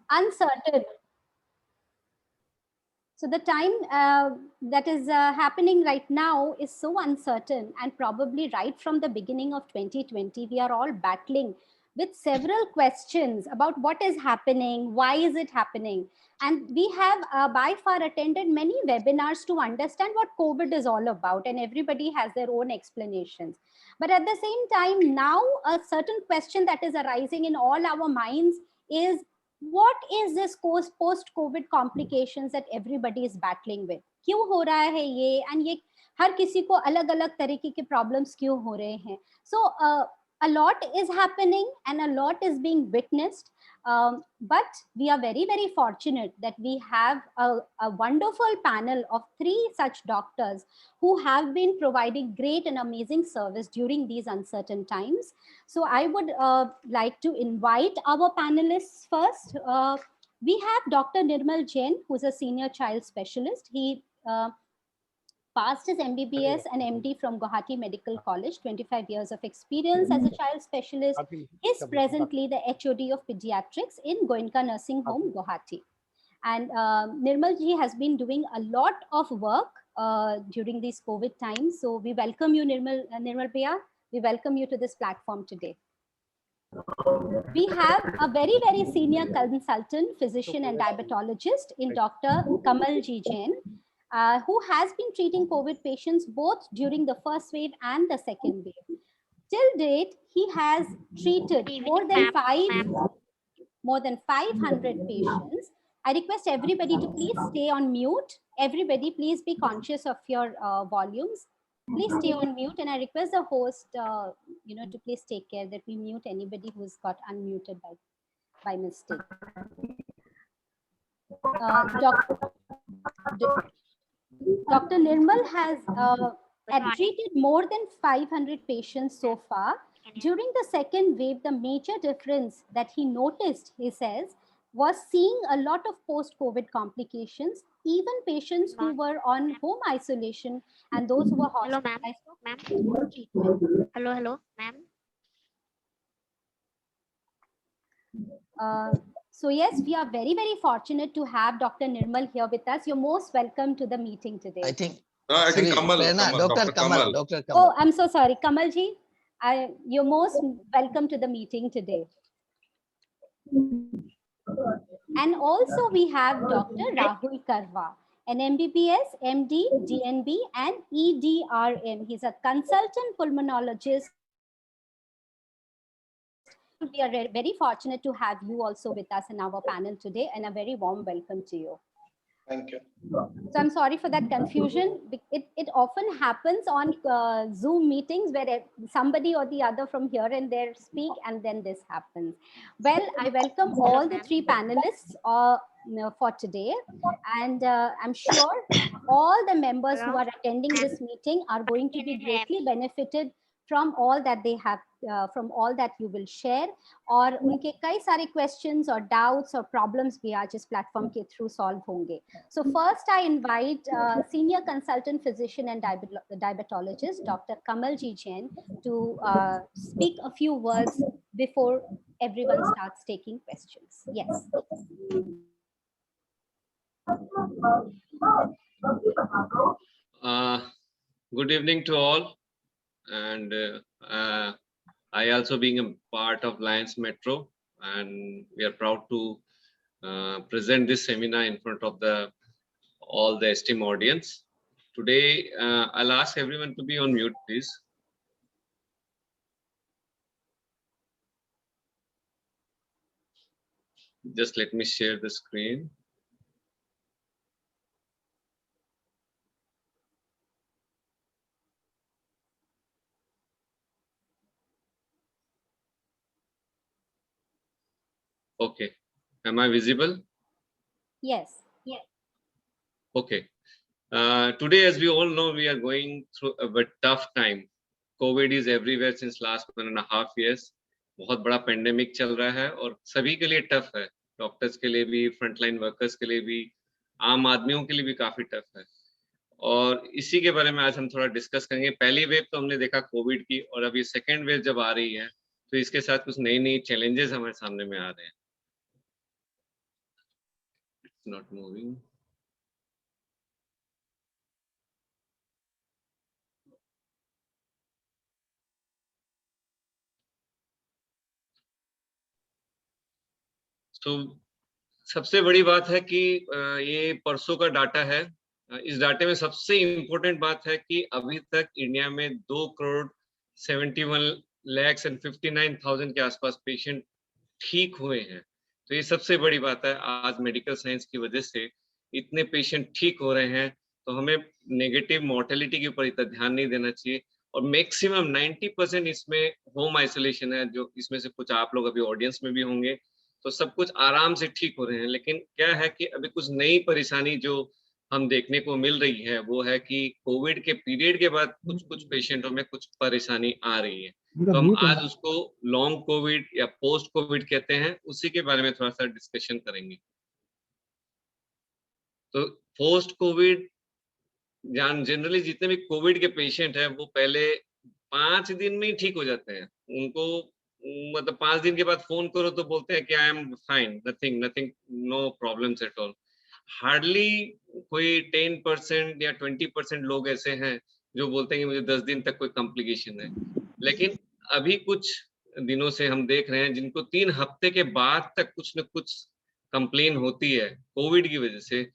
uncertain. So the time that is happening right now is so uncertain, and probably right from the beginning of 2020, we are all battling with several questions about what is happening, why is it happening? And we have by far attended many webinars to understand what COVID is all about, and everybody has their own explanations. But at the same time, now a certain question that is arising in all our minds is, what is this post COVID complications that everybody is battling with? क्यों हो रहा है ये, and ये हर किसी को अलग अलग तरीके के problems क्यों हो रहे हैं? So a lot is happening and a lot is being witnessed. But we are very, very fortunate that we have a wonderful panel of 3 such doctors who have been providing great and amazing service during these uncertain times. So I would like to invite our panelists first. We have Dr. Nirmal Jain, who's a senior child specialist. He passed his MBBS and MD from Guwahati Medical College, 25 years of experience as a child specialist. He is presently the HOD of pediatrics in Goenka Nursing Home, Guwahati. And Nirmal ji has been doing a lot of work during these COVID times. So we welcome you, Nirmal Bhaiya. We welcome you to this platform today. We have a very, very senior consultant, physician and diabetologist in Dr. Kamal G. Jain, who has been treating COVID patients both during the first wave and the second wave. Till date, he has treated more than 500 patients. I request everybody to please stay on mute. Everybody, please be conscious of your volumes. Please stay on mute, and I request the host, to please take care that we mute anybody who's got unmuted by mistake. Dr. Nirmal has treated more than 500 patients so far. During the second wave, the major difference that he noticed, he says, was seeing a lot of post-COVID complications, even patients who were on home isolation and those who were hospitalized for treatment. Hello, ma'am. So yes, we are very, very fortunate to have Dr. Nirmal here with us. You're most welcome to the meeting today. I think Kamal, Dr. Kamal. Oh, I'm so sorry, Kamal ji. You're most welcome to the meeting today. And also we have Dr. Rahul Karwa, an MBBS, MD, DNB, and EDRM. He's a consultant pulmonologist. We are very fortunate to have you also with us in our panel today, and a very warm welcome to you. Thank you. So I'm sorry for that confusion. It often happens on Zoom meetings where somebody or the other from here and there speak, and then this happens. Well, I welcome all the 3 panelists for today, and I'm sure all the members who are attending this meeting are going to be greatly benefited from all that they have, from all that you will share, और उनके कई सारे questions or doubts or problems भी आज इस platform के through solve होंगे. So first I invite senior consultant physician and diabetologist Dr. Kamal G. Jain to speak a few words before everyone starts taking questions. Yes. Good evening to all. And I also being a part of Lions Metro, and we are proud to present this seminar in front of all the esteemed audience. Today, I'll ask everyone to be on mute, please. Just let me share the screen. Okay, am I visible? Yes. Yes. Okay. Today, as we all know, we are going through a very tough time. COVID is everywhere since last 1.5 years. बहुत बड़ा pandemic चल रहा है और सभी के लिए tough है, डॉक्टर्स के लिए भी, फ्रंटलाइन वर्कर्स के लिए भी, आम आदमियों के लिए भी काफी टफ है. और इसी के बारे में आज हम थोड़ा डिस्कस करेंगे. पहली वेव तो हमने देखा कोविड की, और अभी सेकेंड वेव जब आ रही है तो इसके साथ कुछ नई चैलेंजेस हमारे सामने में आ रहे हैं. not moving. तो सबसे बड़ी बात है कि ये परसों का डाटा है। इस डाटे में सबसे इम्पोर्टेंट बात है कि अभी तक इंडिया में 2,71,59,000 के आसपास पेशेंट ठीक हुए हैं। तो ये सबसे बड़ी बात है। आज मेडिकल साइंस की वजह से इतने पेशेंट ठीक हो रहे हैं, तो हमें नेगेटिव मोर्टेलिटी के ऊपर इतना ध्यान नहीं देना चाहिए। और मैक्सिमम 90% इसमें होम आइसोलेशन है, जो इसमें से कुछ आप लोग अभी ऑडियंस में भी होंगे, तो सब कुछ आराम से ठीक हो रहे हैं। लेकिन क्या है कि अभी कुछ नई परेशानी जो हम देखने को मिल रही है, वो है कि कोविड के पीरियड के बाद कुछ पेशेंटों में कुछ परेशानी आ रही है। तो हम आज उसको लॉन्ग कोविड या पोस्ट कोविड कहते हैं, उसी के बारे में थोड़ा सा डिस्कशन करेंगे। तो पोस्ट कोविड जनरली जितने भी कोविड के पेशेंट हैं, वो पहले 5 दिन में ही ठीक हो जाते हैं। उनको मतलब 5 दिन के बाद फोन करो तो बोलते हैं कि I am fine, nothing, no problems at all. Hardly कोई 10% या 20% लोग ऐसे हैं जो बोलते हैं कि मुझे 10 दिन तक कोई कॉम्प्लिकेशन है। लेकिन अभी कुछ दिनों से हम देख रहे हैं जिनको 3 हफ्ते के बाद तक कुछ न कुछ कंप्लेन होती है कोविड की वजह से।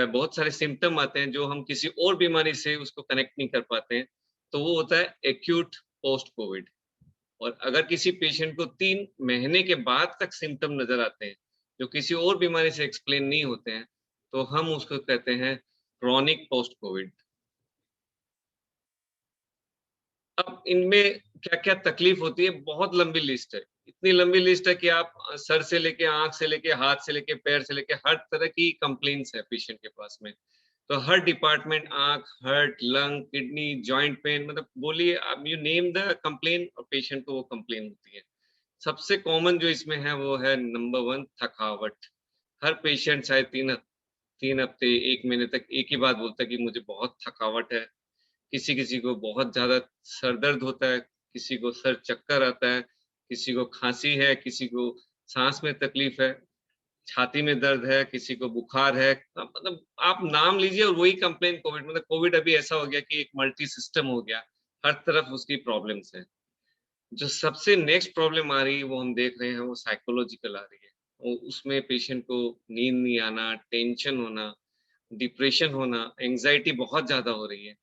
बहुत सारे सिम्टम आते हैं जो हम किसी और बीमारी से उसको कनेक्ट नहीं कर पाते हैं, तो वो होता है एक्यूट पोस्ट कोविड। और अगर किसी पेशेंट को 3 महीने के बाद तक सिम्टम नजर आते हैं जो किसी और बीमारी से एक्सप्लेन नहीं होते हैं, तो हम उसको कहते हैं क्रॉनिक पोस्ट कोविड। अब इनमें क्या-क्या तकलीफ होती है, बहुत लंबी लिस्ट है। इतनी लंबी लिस्ट है कि आप सर से लेके, आँख से लेके, हाथ से लेके, पैर से लेके हर तरह की कंप्लेंट्स है पेशेंट के पास में। तो हर डिपार्टमेंट, आँख, heart, lung, kidney, joint pain, मतलब बोलिए आप, यू नेम द कंप्लेन और पेशेंट को वो कंप्लेन होती है। सबसे कॉमन जो इसमें है वो है नंबर 1 थकावट। हर पेशेंट शायद 3 हफ्ते, 1 महीने तक एक ही बात बोलता है कि मुझे बहुत थकावट है। किसी-किसी को बहुत ज़्यादा सर दर्द होता है, किसी को सर चक्कर आता है, किसी को खाँसी है, किसी को साँस में तकलीफ है, छाती में दर्द है, किसी को बुखार है। मतलब आप नाम लीजिए और वही कंप्लेन कोविड, मतलब कोविड अभी ऐसा हो गया कि एक मल्टी सिस्टम हो गया, हर तरफ उसकी प्रॉब्लम्स हैं। जो सबसे नेक्स्ट प्रॉब्लम आ रही है वो हम देख रहे हैं, वो साइकोलॉजिकल आ रही है। उसमें पेशेंट को नींद नहीं आना, टेंशन होना, डिप्रेशन होना, एंग्ज़ायटी बहुत ज़्यादा हो रही है।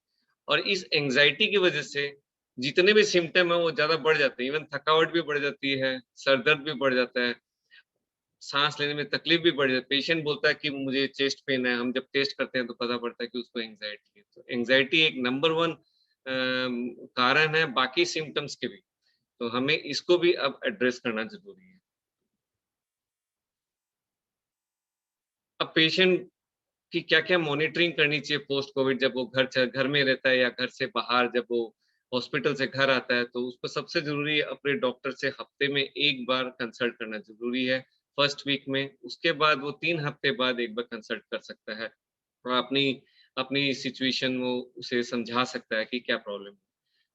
और इस एंग्ज़ायटी की वजह से जितने भी सिम्पटम हैं वो ज़्यादा बढ़ जाते हैं। इवन थकावट भी बढ़ जाती है, सर दर्द भी बढ़ जाता है, साँस लेने में तकलीफ भी बढ़ जाती है। पेशेंट बोलता है कि मुझे चेस्ट पेन है, हम जब टेस्ट करते हैं तो पता पड़ता है कि उसको एंग्ज़ायटी है। तो एंग्ज़ायटी एक नंबर 1 कारण है बाकी सिम्पटम्स के भी। तो हमें इसको भी अब एड्रेस करना ज़रूरी है। अब पेशेंट की क्या-क्या मॉनिटरिंग करनी चाहिए पोस्ट कोविड, जब वो घर में रहता है या घर से बाहर जब वो हॉस्पिटल से घर आता है, तो उसको सबसे ज़रूरी है अपने डॉक्टर से हफ्ते में 1 बार कंसल्ट करना ज़रूरी है, फर्स्ट वीक में। उसके बाद वो 3 हफ्ते बाद 1 बार कंसल्ट कर सकता है और अपनी अपनी सिचुएशन वो उसे समझा सकता है कि क्या प्रॉब्लम है।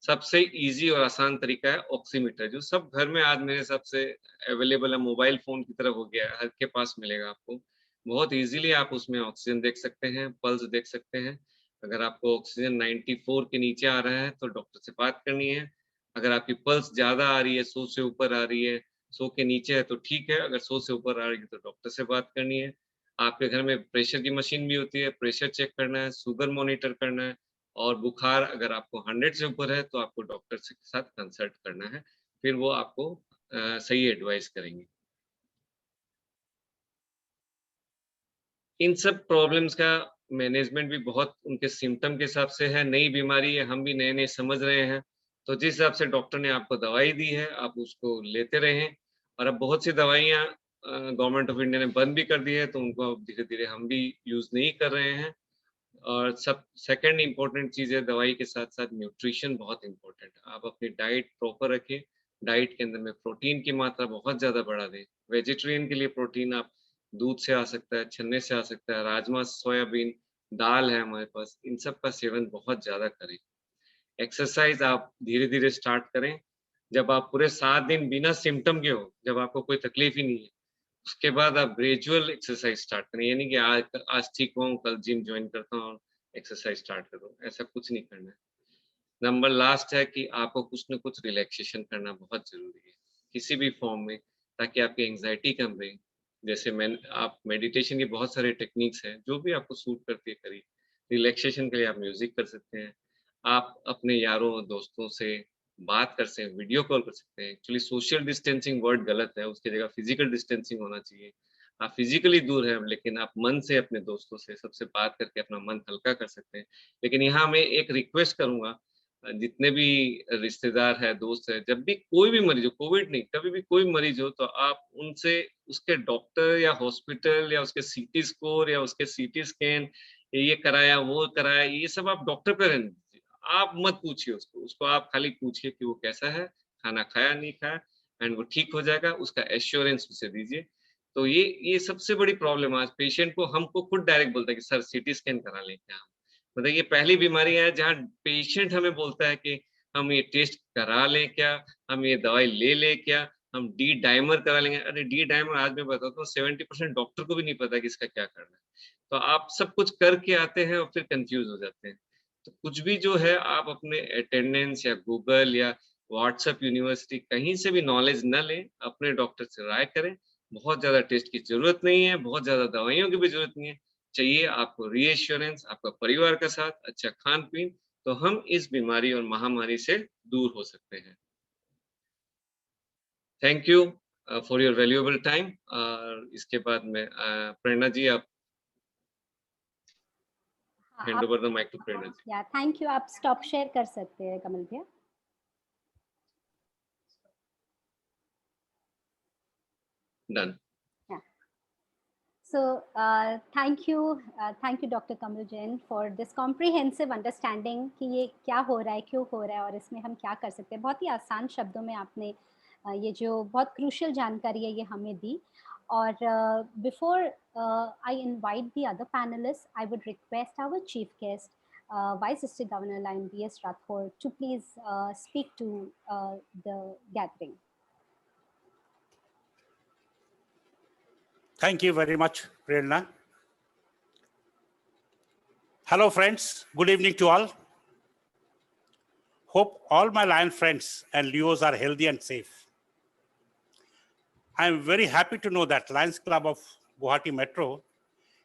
सबसे ईज़ी और आसान तरीका है ऑक्सीमीटर, जो सब घर में आज मेरे हिसाब से अवेलेबल है, मोबाइल फ़ोन की तरह हो गया है, हर के पास मिलेगा आपको। बहुत ईज़िली आप उसमें ऑक्सीजन देख सकते हैं, पल्स देख सकते हैं। अगर आपको ऑक्सीजन 94 के नीचे आ रहा है, तो डॉक्टर से बात करनी है। अगर आपकी पल्स ज़्यादा आ रही है, 100 से ऊपर आ रही है, 100 के नीचे है तो ठीक है, अगर 100 से ऊपर आ रही है तो डॉक्टर से बात करनी है। आपके घर में प्रेशर की मशीन भी होती है, प्रेशर चेक करना है, शुगर मॉनिटर करना है और बुखार अगर आपको 100 से ऊपर है, तो आपको डॉक्टर से के साथ कंसल्ट करना है। फिर वो आपको सही एडवाइस करेंगे। इन सब प्रॉब्लम्स का मैनेजमेंट भी बहुत उनके सिम्पटम के हिसाब से है, नई बीमारी है, हम भी नए-नए समझ रहे हैं। तो जिस हिसाब से डॉक्टर ने आपको दवाई दी है, आप उसको लेते रहें और अब बहुत सी दवाइयाँ गवर्नमेंट ऑफ इंडिया ने बंद भी कर दी है, तो उनको अब धीरे-धीरे हम भी यूज़ नहीं कर रहे हैं। और सब सेकंड इम्पोर्टेंट चीज़ है, दवाई के साथ-साथ न्यूट्रिशन बहुत इम्पोर्टेंट है। आप अपनी डाइट प्रॉपर रखें, डाइट के अंदर में प्रोटीन की मात्रा बहुत ज़्यादा बढ़ा दें। वेजिटेरियन के लिए प्रोटीन आप दूध से आ सकता है, छन्ने से आ सकता है, राजमा, सोयाबीन, दाल है हमारे पास, इन सब का सेवन बहुत ज़्यादा करें। एक्सरसाइज़ आप धीरे-धीरे स्टार्ट करें, जब आप पूरे 7 दिन बिना सिम्पटम के हो, जब आपको कोई तकलीफ ही नहीं है, उसके बाद आप ग्रेजुअल एक्सरसाइज स्टार्ट करें, यानी कि आज ठीक हूँ, कल जिम ज्वाइन करता हूँ, एक्सरसाइज स्टार्ट करो, ऐसा कुछ नहीं करना है। नंबर लास्ट है कि आपको कुछ न कुछ रिलैक्सेशन करना बहुत ज़रूरी है, किसी भी फॉर्म में, ताकि आपकी एंग्जायटी कम रहे। जैसे आप मेडिटेशन के बहुत सारे टेक्निक्स हैं, जो भी आपको सूट करती है करिए। रिलैक्सेशन के लिए आप म्यूज़िक कर सकते हैं, आप अपने यारों, दोस्तों से बात कर सकते हैं, वीडियो कॉल कर सकते हैं। एक्चुअली सोशल डिस्टेंसिंग वर्ड गलत है, उसकी जगह फिज़िकल डिस्टेंसिंग होना चाहिए। आप फिज़िकली दूर हैं, लेकिन आप मन से अपने दोस्तों से सबसे बात करके अपना मन हल्का कर सकते हैं। लेकिन यहाँ मैं एक रिक्वेस्ट करूँगा, जितने भी रिश्तेदार हैं, दोस्त हैं, जब भी कोई भी मरीज़ हो, कोविड नहीं, कभी भी कोई मरीज़ हो, तो आप उनसे उसके डॉक्टर या हॉस्पिटल या उसके सीटी स्कोर या उसके सीटी स्कैन, ये कराया, वो कराया, ये सब आप डॉक्टर पे रहने दीजिए। आप मत पूछिए उसको, उसको आप खाली पूछिए कि वो कैसा है, खाना खाया, नहीं खाया, एंड वो ठीक हो जाएगा, उसका एश्योरेंस उसे दीजिए। तो ये सबसे बड़ी प्रॉब्लम है आज पेशेंट को, हमको खुद डायरेक्ट बोलता है कि सर सीटी स्कैन करा लें क्या? मतलब ये पहली बीमारी है जहाँ पेशेंट हमें बोलता है कि हम ये टेस्ट करा लें क्या? हम ये दवाई ले लें क्या? हम डी डाइमर करा लेंगे। अरे डी डाइमर आज मैं बताता हूँ 70% डॉक्टर को भी नहीं पता कि इसका क्या करना है। तो आप सब कुछ करके आते हैं और फिर कन्फ्यूज़ हो जाते हैं। तो कुछ भी जो है आप अपने अटेंडेंस या गूगल या व्हाट्सएप यूनिवर्सिटी कहीं से भी नॉलेज ना लें, अपने डॉक्टर से राय करें। बहुत ज़्यादा टेस्ट की ज़रूरत नहीं है, बहुत ज़्यादा दवाइयों की भी ज़रूरत नहीं है। चाहिए आपको रीएश्योरेंस, आपका परिवार का साथ, अच्छा खान-पीन, तो हम इस बीमारी और महामारी से दूर हो सकते हैं। Thank you for your valuable time. इसके बाद में प्रेरणा जी, आप हाँ, hand over the mike to Prerna ji. या थैंक यू। आप स्टॉप शेयर कर सकते हैं कमल भैया। Done. So thank you Dr. Kamal Jain for this comprehensive understanding कि ये क्या हो रहा है, क्यों हो रहा है और इसमें हम क्या कर सकते हैं। बहुत ही आसान शब्दों में आपने ये जो बहुत क्रूशियल जानकारी है ये हमें दी। और before I invite the other panelists, I would request our chief guest, Vice District Governor Lion B.S. Rathore, to please speak to the gathering. Thank you very much, Prerna. Hello, friends. Good evening to all. Hope all my Lion friends and Leos are healthy and safe. I am very happy to know that Lions Club of Guwahati Metro,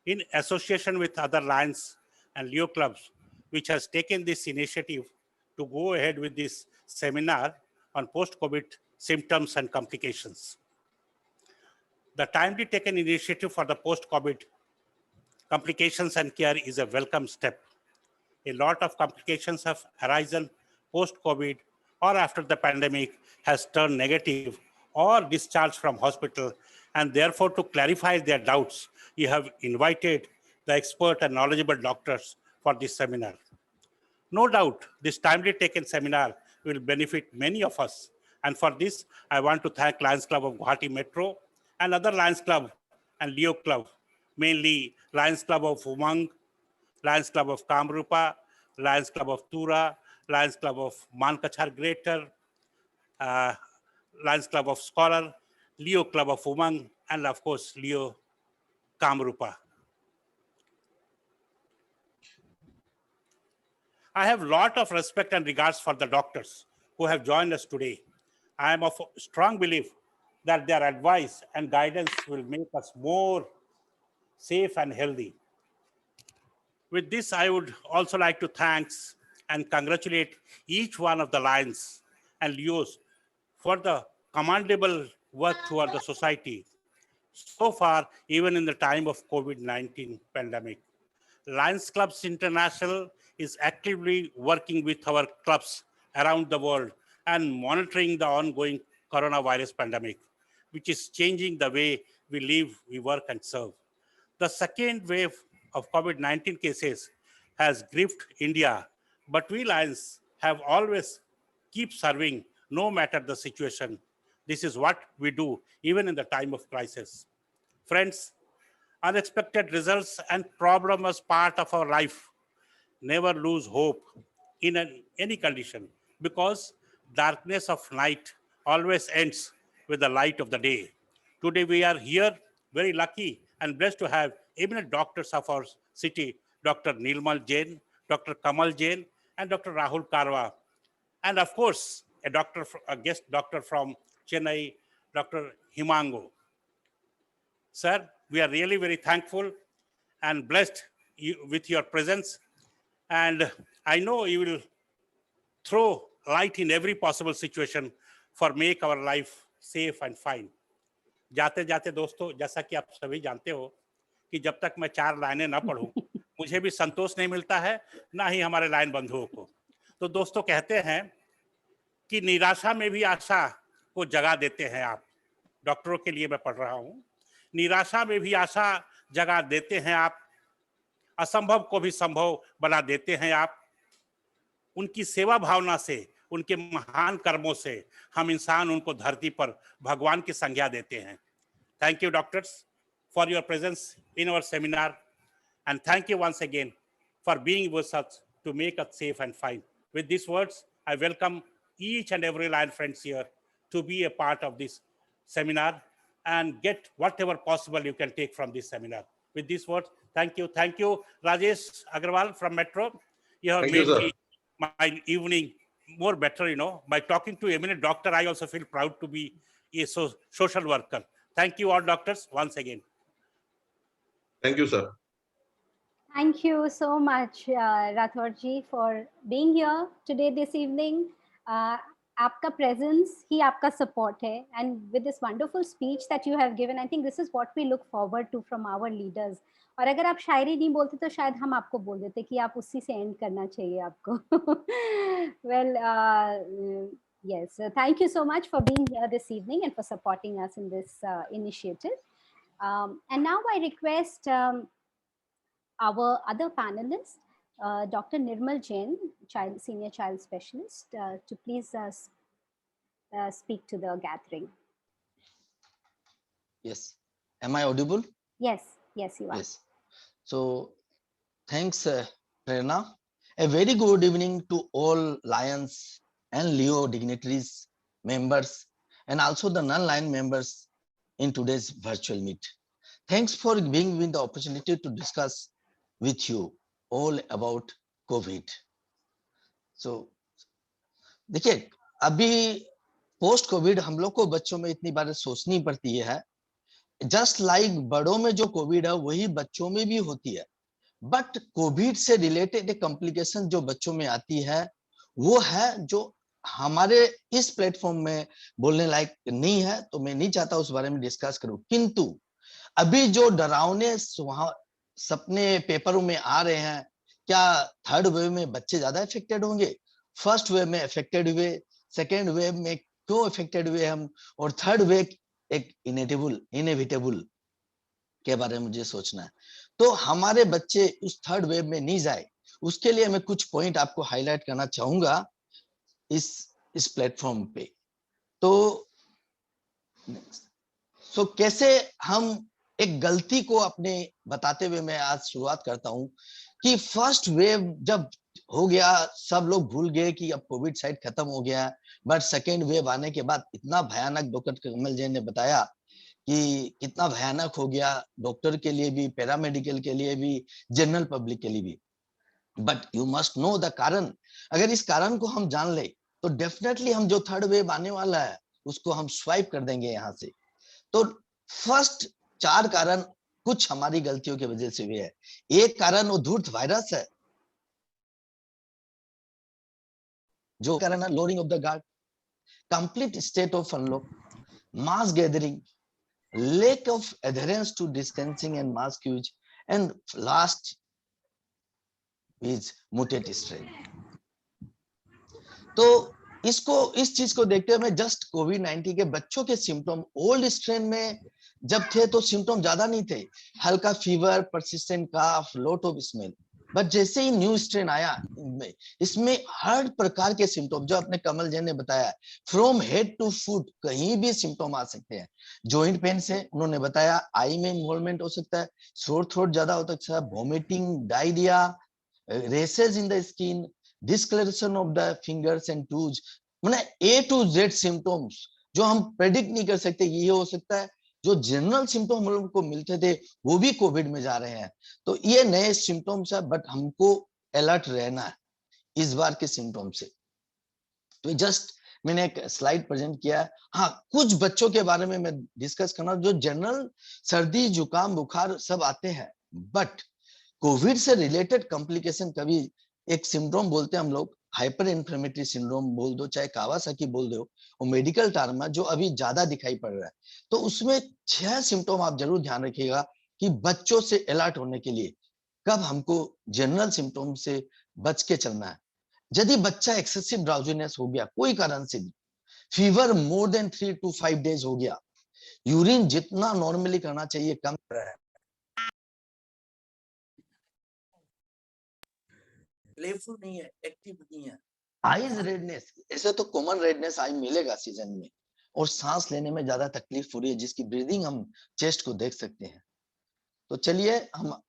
in association with other Lions and Leo clubs, which has taken this initiative to go ahead with this seminar on post-COVID symptoms and complications. The timely taken initiative for the post-COVID complications and care is a welcome step. A lot of complications have arisen post-COVID or after the pandemic has turned negative or discharged from hospital, and therefore to clarify their doubts, you have invited the expert and knowledgeable doctors for this seminar. No doubt, this timely taken seminar will benefit many of us. And for this, I want to thank Lions Club of Guwahati Metro and other Lions Club and Leo Club, mainly Lions Club of Umang, Lions Club of Kamrupa, Lions Club of Tura, Lions Club of Mankachar Greater, Lions Club of Scholar, Leo Club of Umang, and of course, Leo Kamrupa. I have a lot of respect and regards for the doctors who have joined us today. I am of strong belief that their advice and guidance will make us more safe and healthy. With this, I would also like to thank and congratulate each one of the Lions and Leos for the commendable work toward the society. So far, even in the time of COVID-19 pandemic, Lions Clubs International is actively working with our clubs around the world and monitoring the ongoing coronavirus pandemic, which is changing the way we live, we work, and serve. The second wave of COVID-19 cases has gripped India, but we Lions have always keep serving no matter the situation. This is what we do even in the time of crisis. Friends, unexpected results and problem as part of our life. Never lose hope in any condition because darkness of night always ends with the light of the day. Today we are here very lucky and blessed to have eminent doctors of our city, Dr. Nilmal Jain, Dr. Kamal Jain, and Dr. Rahul Karwa. And of course, a guest doctor from Chennai, Dr. Himangu. Sir, we are really very thankful and blessed with your presence. And I know you will throw light in every possible situation for make our life safe and fine. जाते जाते दोस्तों, जैसा कि आप सभी जानते हो कि जब तक मैं 4 लाइनें ना पढ़ूं, मुझे भी संतोष नहीं मिलता है, ना ही हमारे लाइन बंधुओं को। तो दोस्तों कहते हैं कि निराशा में भी आशा को जगा देते हैं आप। डॉक्टरों के लिए मैं पढ़ रहा हूं। निराशा में भी आशा जगा देते हैं आप, असंभव को भी संभव बना देते हैं आप। उनकी सेवा भावना से, उनके महान कर्मों से हम इंसान उनको धरती पर भगवान की संज्ञा देते हैं। Thank you doctors for your presence in our seminar and thank you once again for being with us to make us safe and fine. With these words, I welcome each and every Lion friends here to be a part of this seminar and get whatever possible you can take from this seminar. With these words, thank you. Thank you, Rajesh Agarwal from Metro. You have made me my evening more better, you know. By talking to a eminent doctor, I also feel proud to be a social worker. Thank you all doctors once again. Thank you, sir. Thank you so much, Rathod ji, for being here today, this evening. Aapka presence ही आपका support है, and with this wonderful speech that you have given, I think this is what we look forward to from our leaders. और अगर आप शायरी नहीं बोलते तो शायद हम आपको बोल देते कि आप उसी से end करना चाहिए आपको. Well, yes, thank you so much for being here this evening and for supporting us in this initiative. And now I request our other panelist, Dr. Nirmal Jain, Senior Child Specialist, to please speak to the gathering. Yes. Am I audible? Yes, yes, you are. Yes. So, thanks, Prerna. A very good evening to all Lions and Leo dignitaries, members, and also the non-Lion members in today's virtual meet. Thanks for giving me the opportunity to discuss with you all about COVID. So, देखिए अभी post Covid हम लोग को बच्चों में इतनी बार सोचनी पड़ती है, जस्ट लाइक बड़ों में जो कोविड है वही बच्चों में भी होती है, बट कोविड से रिलेटेड कॉम्प्लिकेशन जो बच्चों में आती है वो है जो हमारे इस प्लेटफॉर्म में बोलने लायक नहीं है, तो मैं नहीं चाहता उस बारे में डिस्कस करूं। किंतु अभी जो डरावने सपने पेपरों में आ रहे हैं, क्या थर्ड वेव में बच्चे ज्यादा इफेक्टेड होंगे, फर्स्ट वेव में इफेक्टेड हुए, सेकेंड वेव में क्यों इफेक्टेड हुए हम, और थर्ड वेव एक इनएविटेबल के बारे में मुझे सोचना है। तो हमारे बच्चे उस थर्ड वेव में नहीं जाए, उसके लिए मैं कुछ पॉइंट आपको हाईलाइट करना चाहूंगा इस प्लेटफॉर्म पे। तो कैसे हम एक गलती को अपने बताते हुए मैं आज शुरुआत करता हूं कि फर्स्ट वेव जब हो गया सब लोग भूल गए कि अब कोविड साइड खत्म हो गया, बट सेकेंड वेव आने के बाद इतना भयानक, डॉक्टर कमल जैन ने बताया कि कितना भयानक हो गया, डॉक्टर के लिए भी, पैरामेडिकल के लिए भी, जनरल पब्लिक के लिए भी। But you must know the कारण। अगर इस कारण को हम जान ले तो डेफिनेटली हम जो थर्ड वेव आने वाला है उसको हम स्वाइप कर देंगे यहाँ से। तो फर्स्ट 4 कारण कुछ हमारी गलतियों की वजह से हुए है। एक कारण वो धूर्त वायरस है, जो कारण है lowering of the guard, complete state of unlock, mass gathering, lack of adherence to distancing and mask use, and last is mutate strain. तो इस चीज को देखते हुए मैं जस्ट कोविड-19 के बच्चों के सिम्टम, ओल्ड स्ट्रेन में जब थे तो सिम्टम ज्यादा नहीं थे, हल्का fever, persistent calf, lot of smell, but जैसे ही न्यू स्ट्रेन आया इसमें हर प्रकार के सिम्टम जो अपने कमल जैन ने बताया, फ्रॉम हेड टू फुट कहीं भी सिम्टम आ सकते हैं। जॉइंट पेन से उन्होंने बताया, आई में इन्वॉल्वमेंट हो सकता है, सोर थ्रोट ज्यादा हो सकता है, vomiting, diarrhoea, rashes in the skin, discolouration of the fingers and toes, माने A to Z सिम्टम्स जो हम प्रेडिक्ट नहीं कर सकते, ये हो सकता है जो जनरल सिम्टम हम लोग को मिलते थे वो भी कोविड में जा रहे हैं। तो ये नए सिम्टम्स है, बट हमको अलर्ट रहना है इस बार के सिम्टम से। तो जस्ट मैंने एक स्लाइड प्रेजेंट किया है। हाँ, कुछ बच्चों के बारे में मैं डिस्कस करना, जो जनरल सर्दी जुकाम बुखार सब आते हैं, बट कोविड से रिलेटेड कॉम्प्लिकेशन कभी एक सिंड्रोम बोलते हैं हम लोग, हाइपर इन्फ्लेमेटरी सिंड्रोम बोल दो, चाहे कावासाकी बोल दो, वो मेडिकल टर्म है जो अभी ज्यादा दिखाई पड़ रहा है। तो उसमें 6 सिम्टम आप जरूर ध्यान रखिएगा कि बच्चों से अलर्ट होने के लिए कब हमको जनरल सिम्टम से बच के चलना है। यदि बच्चा एक्सेसिव ड्राउजीनेस हो गया कोई कारण से भी, fever more than 3 to 5 days हो गया, यूरिन जितना नॉर्मली करना चाहिए कम कर रहा है, प्लेफुल नहीं है, एक्टिव नहीं है, आईज रेडनेस, ऐसे तो कॉमन रेडनेस आई मिलेगा सीजन में, और सांस लेने में ज्यादा तकलीफ हो रही है जिसकी ब्रीदिंग हम चेस्ट को देख सकते हैं। तो चलिए हम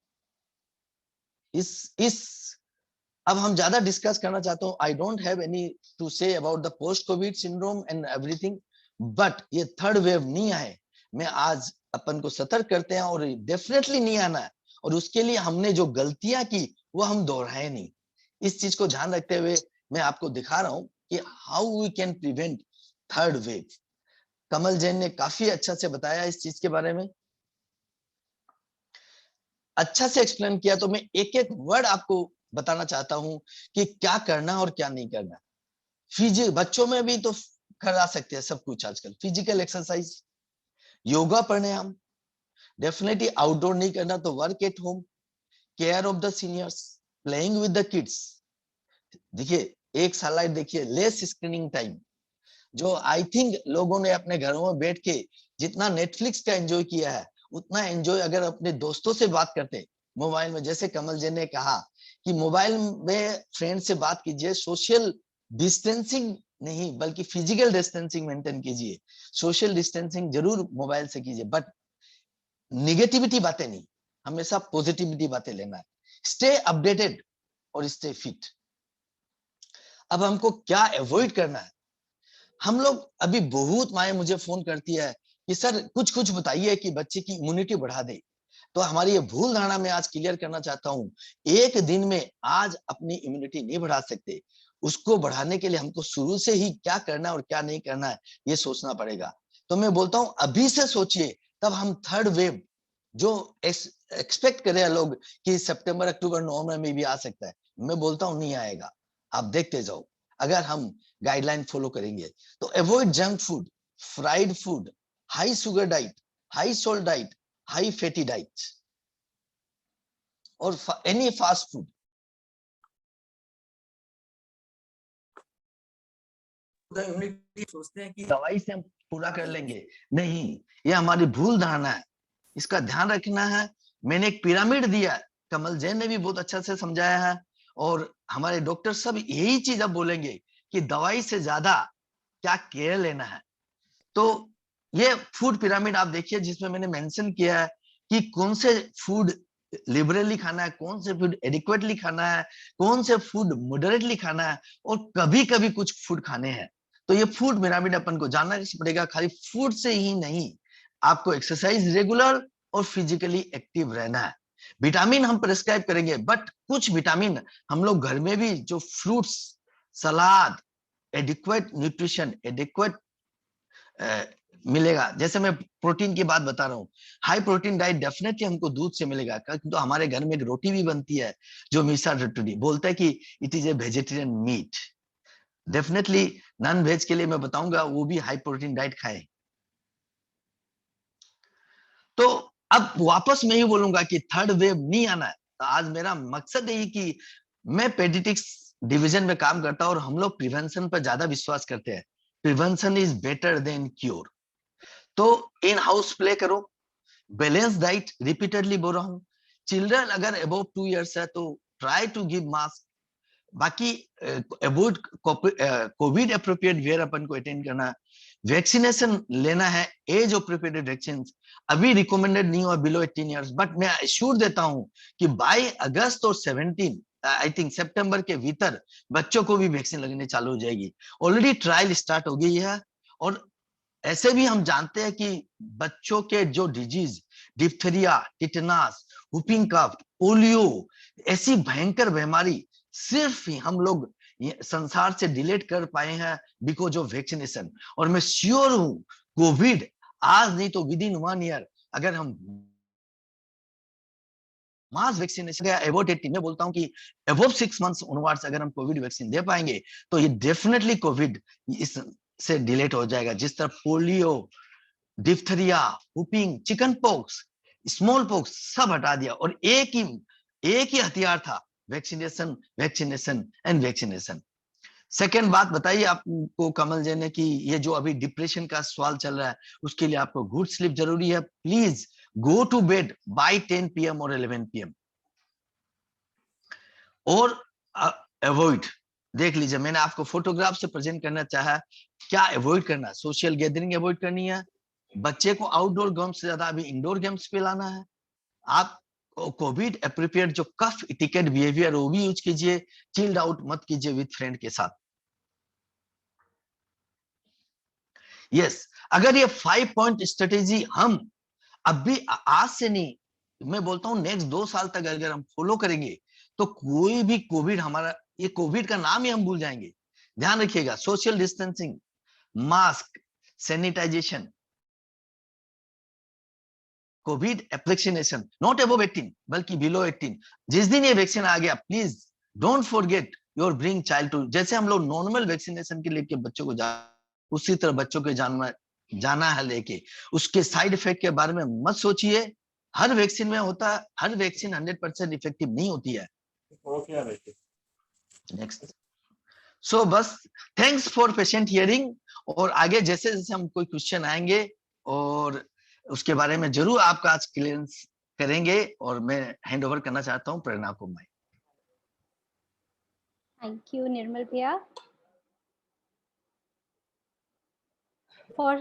अब हम ज्यादा डिस्कस करना चाहता हूँ। I don't have any two say about the post Covid syndrome and everything, but ये थर्ड वेव नहीं आए, मैं आज अपन को सतर्क करते हैं और डेफिनेटली नहीं आना है, और उसके लिए हमने जो गलतियां की वो हम दोहराए नहीं। इस चीज को ध्यान रखते हुए मैं आपको दिखा रहा हूं कि how we can prevent third wave. Kamal Jain ने काफी अच्छा से बताया इस चीज के बारे में, अच्छा से एक्सप्लेन किया। तो मैं एक एक वर्ड आपको बताना चाहता हूं कि क्या करना और क्या नहीं करना। बच्चों में भी तो करा सकते हैं सब कुछ आजकल, फिजिकल एक्सरसाइज, योगा प्राणायाम, डेफिनेटली आउटडोर नहीं करना तो work at home, care of the seniors, playing with the kids. देखिए एक स्लाइड देखिए, लेस स्क्रीनिंग टाइम, जो आई थिंक लोगों ने अपने घरों में बैठ के जितना नेटफ्लिक्स का एंजॉय किया है उतना एंजॉय अगर अपने दोस्तों से बात करते मोबाइल में, जैसे कमल जी ने कहा कि मोबाइल में फ्रेंड से बात कीजिए, सोशल डिस्टेंसिंग नहीं बल्कि फिजिकल डिस्टेंसिंग मेंटेन कीजिए, सोशल डिस्टेंसिंग जरूर मोबाइल से कीजिए, बट निगेटिविटी बातें नहीं, हमेशा पॉजिटिविटी बातें लेना है। स्टे अपडेटेड और स्टे फिट। अब हमको क्या अवॉइड करना है? हम लोग अभी बहुत माए मुझे फोन करती है कि सर कुछ बताइए कि बच्चे की इम्यूनिटी बढ़ा दे। तो हमारी ये भूल धारणा मैं आज क्लियर करना चाहता हूं। एक दिन में आज अपनी इम्यूनिटी नहीं बढ़ा सकते, उसको बढ़ाने के लिए हमको शुरू से ही क्या करना है और क्या नहीं करना है ये सोचना पड़ेगा। तो मैं बोलता हूं अभी से सोचिए, तब हम थर्ड वेव जो एक्सपेक्ट करे लोग कि सितंबर अक्टूबर नवंबर में भी आ सकता है, मैं बोलता हूं नहीं आएगा, आप देखते जाओ। अगर हम गाइडलाइन फॉलो करेंगे तो avoid junk food, fried food, high sugar diet, high salt diet, high fatty diet और एनी फास्ट फूड। सोचते हैं कि दवाई से हम पूरा कर लेंगे, नहीं, ये हमारी भूल धारणा है, इसका ध्यान रखना है। मैंने एक पिरामिड दिया, कमल जैन ने भी बहुत अच्छा से समझाया है, और हमारे डॉक्टर सब यही चीज अब बोलेंगे कि दवाई से ज्यादा क्या केयर लेना है। तो ये फूड पिरामिड आप देखिए जिसमें मैंने मेंशन किया है कि कौन से फूड लिबरली खाना है, कौन से फूड एडिक्वेटली खाना है, कौन से फूड मॉडरेटली खाना है, और कभी कभी कुछ फूड खाने हैं। तो ये फूड पिरामिड अपन को जानना पड़ेगा। खाली फूड से ही नहीं, आपको एक्सरसाइज रेगुलर और फिजिकली एक्टिव रहना है। विटामिन हम प्रेस्क्राइब करेंगे, बट कुछ विटामिन हम लोग घर में भी, जो फ्रूट्स, सलाद, एडिक्वेट न्यूट्रिशन, एडिक्वेट मिलेगा। जैसे मैं प्रोटीन की बात बता रहा हूँ, हाई प्रोटीन डाइट डेफिनेटली हमको दूध से मिलेगा। तो हमारे घर में एक रोटी भी बनती है जो मीसा रोटी बोलता है कि it is a vegetarian meat. Definitely non veg के लिए मैं बताऊंगा वो भी हाई प्रोटीन डाइट खाए। तो अब वापस मैं ही बोलूंगा कि थर्ड वेव नहीं आना है। तो आज मेरा मकसद यही कि मैं पेडियाट्रिक्स डिवीजन में काम करता हूं और हम लोग प्रिवेंशन पर ज्यादा विश्वास करते हैं। Prevention is better than cure. तो इन हाउस प्ले करो, बैलेंस डाइट रिपीटेडली बोल रहा हूं। चिल्ड्रन अगर अबव 2 इयर्स है तो ट्राई टू गिव मास्क। बाकी अवॉइड कोविड अप्रोप्रिएट वेयर अपन को अटेंड करना, वैक्सीनेशन लेना है, एज अप्रोप्रिएट वैक्सीन अभी रिकमेंडेड नहीं हुआ बिलो 18 इयर्स, बट मैं एश्योर देता हूं कि बाय अगस्त और 17 आई थिंक सितंबर के भीतर बच्चों को भी वैक्सीन लगने चालू हो जाएगी। ऑलरेडी ट्रायल स्टार्ट हो गई है और ऐसे भी हम जानते हैं कि बच्चों के जो disease, diphtheria, tetanus, whooping cough, polio, ऐसी भयंकर बीमारी सिर्फ ही हम लोग संसार से डिलीट कर पाए हैं बिकॉज ऑफ वैक्सीनेशन। और मैं श्योर हूं कोविड आज नहीं तो विद इन 1 ईयर अगर हम मास वैक्सीनेशन अबाउट 80, मैं बोलता हूं कि अबव 6 मंथ्स ऑनवर्ड्स अगर हम कोविड वैक्सीन दे पाएंगे तो ये डेफिनेटली कोविड इस से डिलीट हो जाएगा। जिस तरह polio, diphtheria, whooping, chicken pox, small pox सब हटा दिया और एक ही हथियार था, vaccination, vaccination and vaccination. Second बात बताइए आपको कमल जी ने कि ये जो अभी डिप्रेशन का सवाल चल रहा है उसके लिए आपको गुड स्लीप जरूरी है। Please go to bed by 10 PM और 11 PM। और अवॉइड, देख लीजिए मैंने आपको फोटोग्राफ से प्रेजेंट करना चाहा, क्या अवॉइड करना है? सोशल गैदरिंग अवॉइड करनी है, बच्चे को आउटडोर गेम्स से ज्यादा अभी इंडोर गेम्स पे लाना है। आप कोविड एप्रोप्रिएट जो कफ इटिकेट बिहेवियर वो भी यूज कीजिए, चिल्ड आउट मत कीजिए विद फ्रेंड के साथ। यस, अगर ये 5 पॉइंट स्ट्रेटेजी हम अभी आज से नहीं, मैं बोलता हूं नेक्स्ट 2 साल तक अगर हम फॉलो करेंगे तो कोई भी कोविड हमारा, ये कोविड का नाम ही हम भूल जाएंगे। ध्यान रखिएगा, social distancing, mask, sanitisation, covid vaccination, not above 18 बल्कि बिलो 18। जिस दिन ये वैक्सीन आ गया please don't forget your bring child to, जैसे हम लोग नॉर्मल वैक्सीनेशन के लेके बच्चों को उसी तरह बच्चों के जाना है लेके। उसके साइड इफेक्ट के बारे में मत सोचिए, हर वैक्सीन में होता है, हर वैक्सीन 100% इफेक्टिव नहीं होती है। नेक्स्ट। सो बस थैंक्स फॉर पेशेंट हियरिंग, और आगे जैसे जैसे हम कोई क्वेश्चन आएंगे और उसके बारे में जरूर आपका आज क्लियरेंस करेंगे। और मैं हैंड ओवर करना चाहता हूँ प्रेरणा को। मैं थैंक यू निर्मल भैया for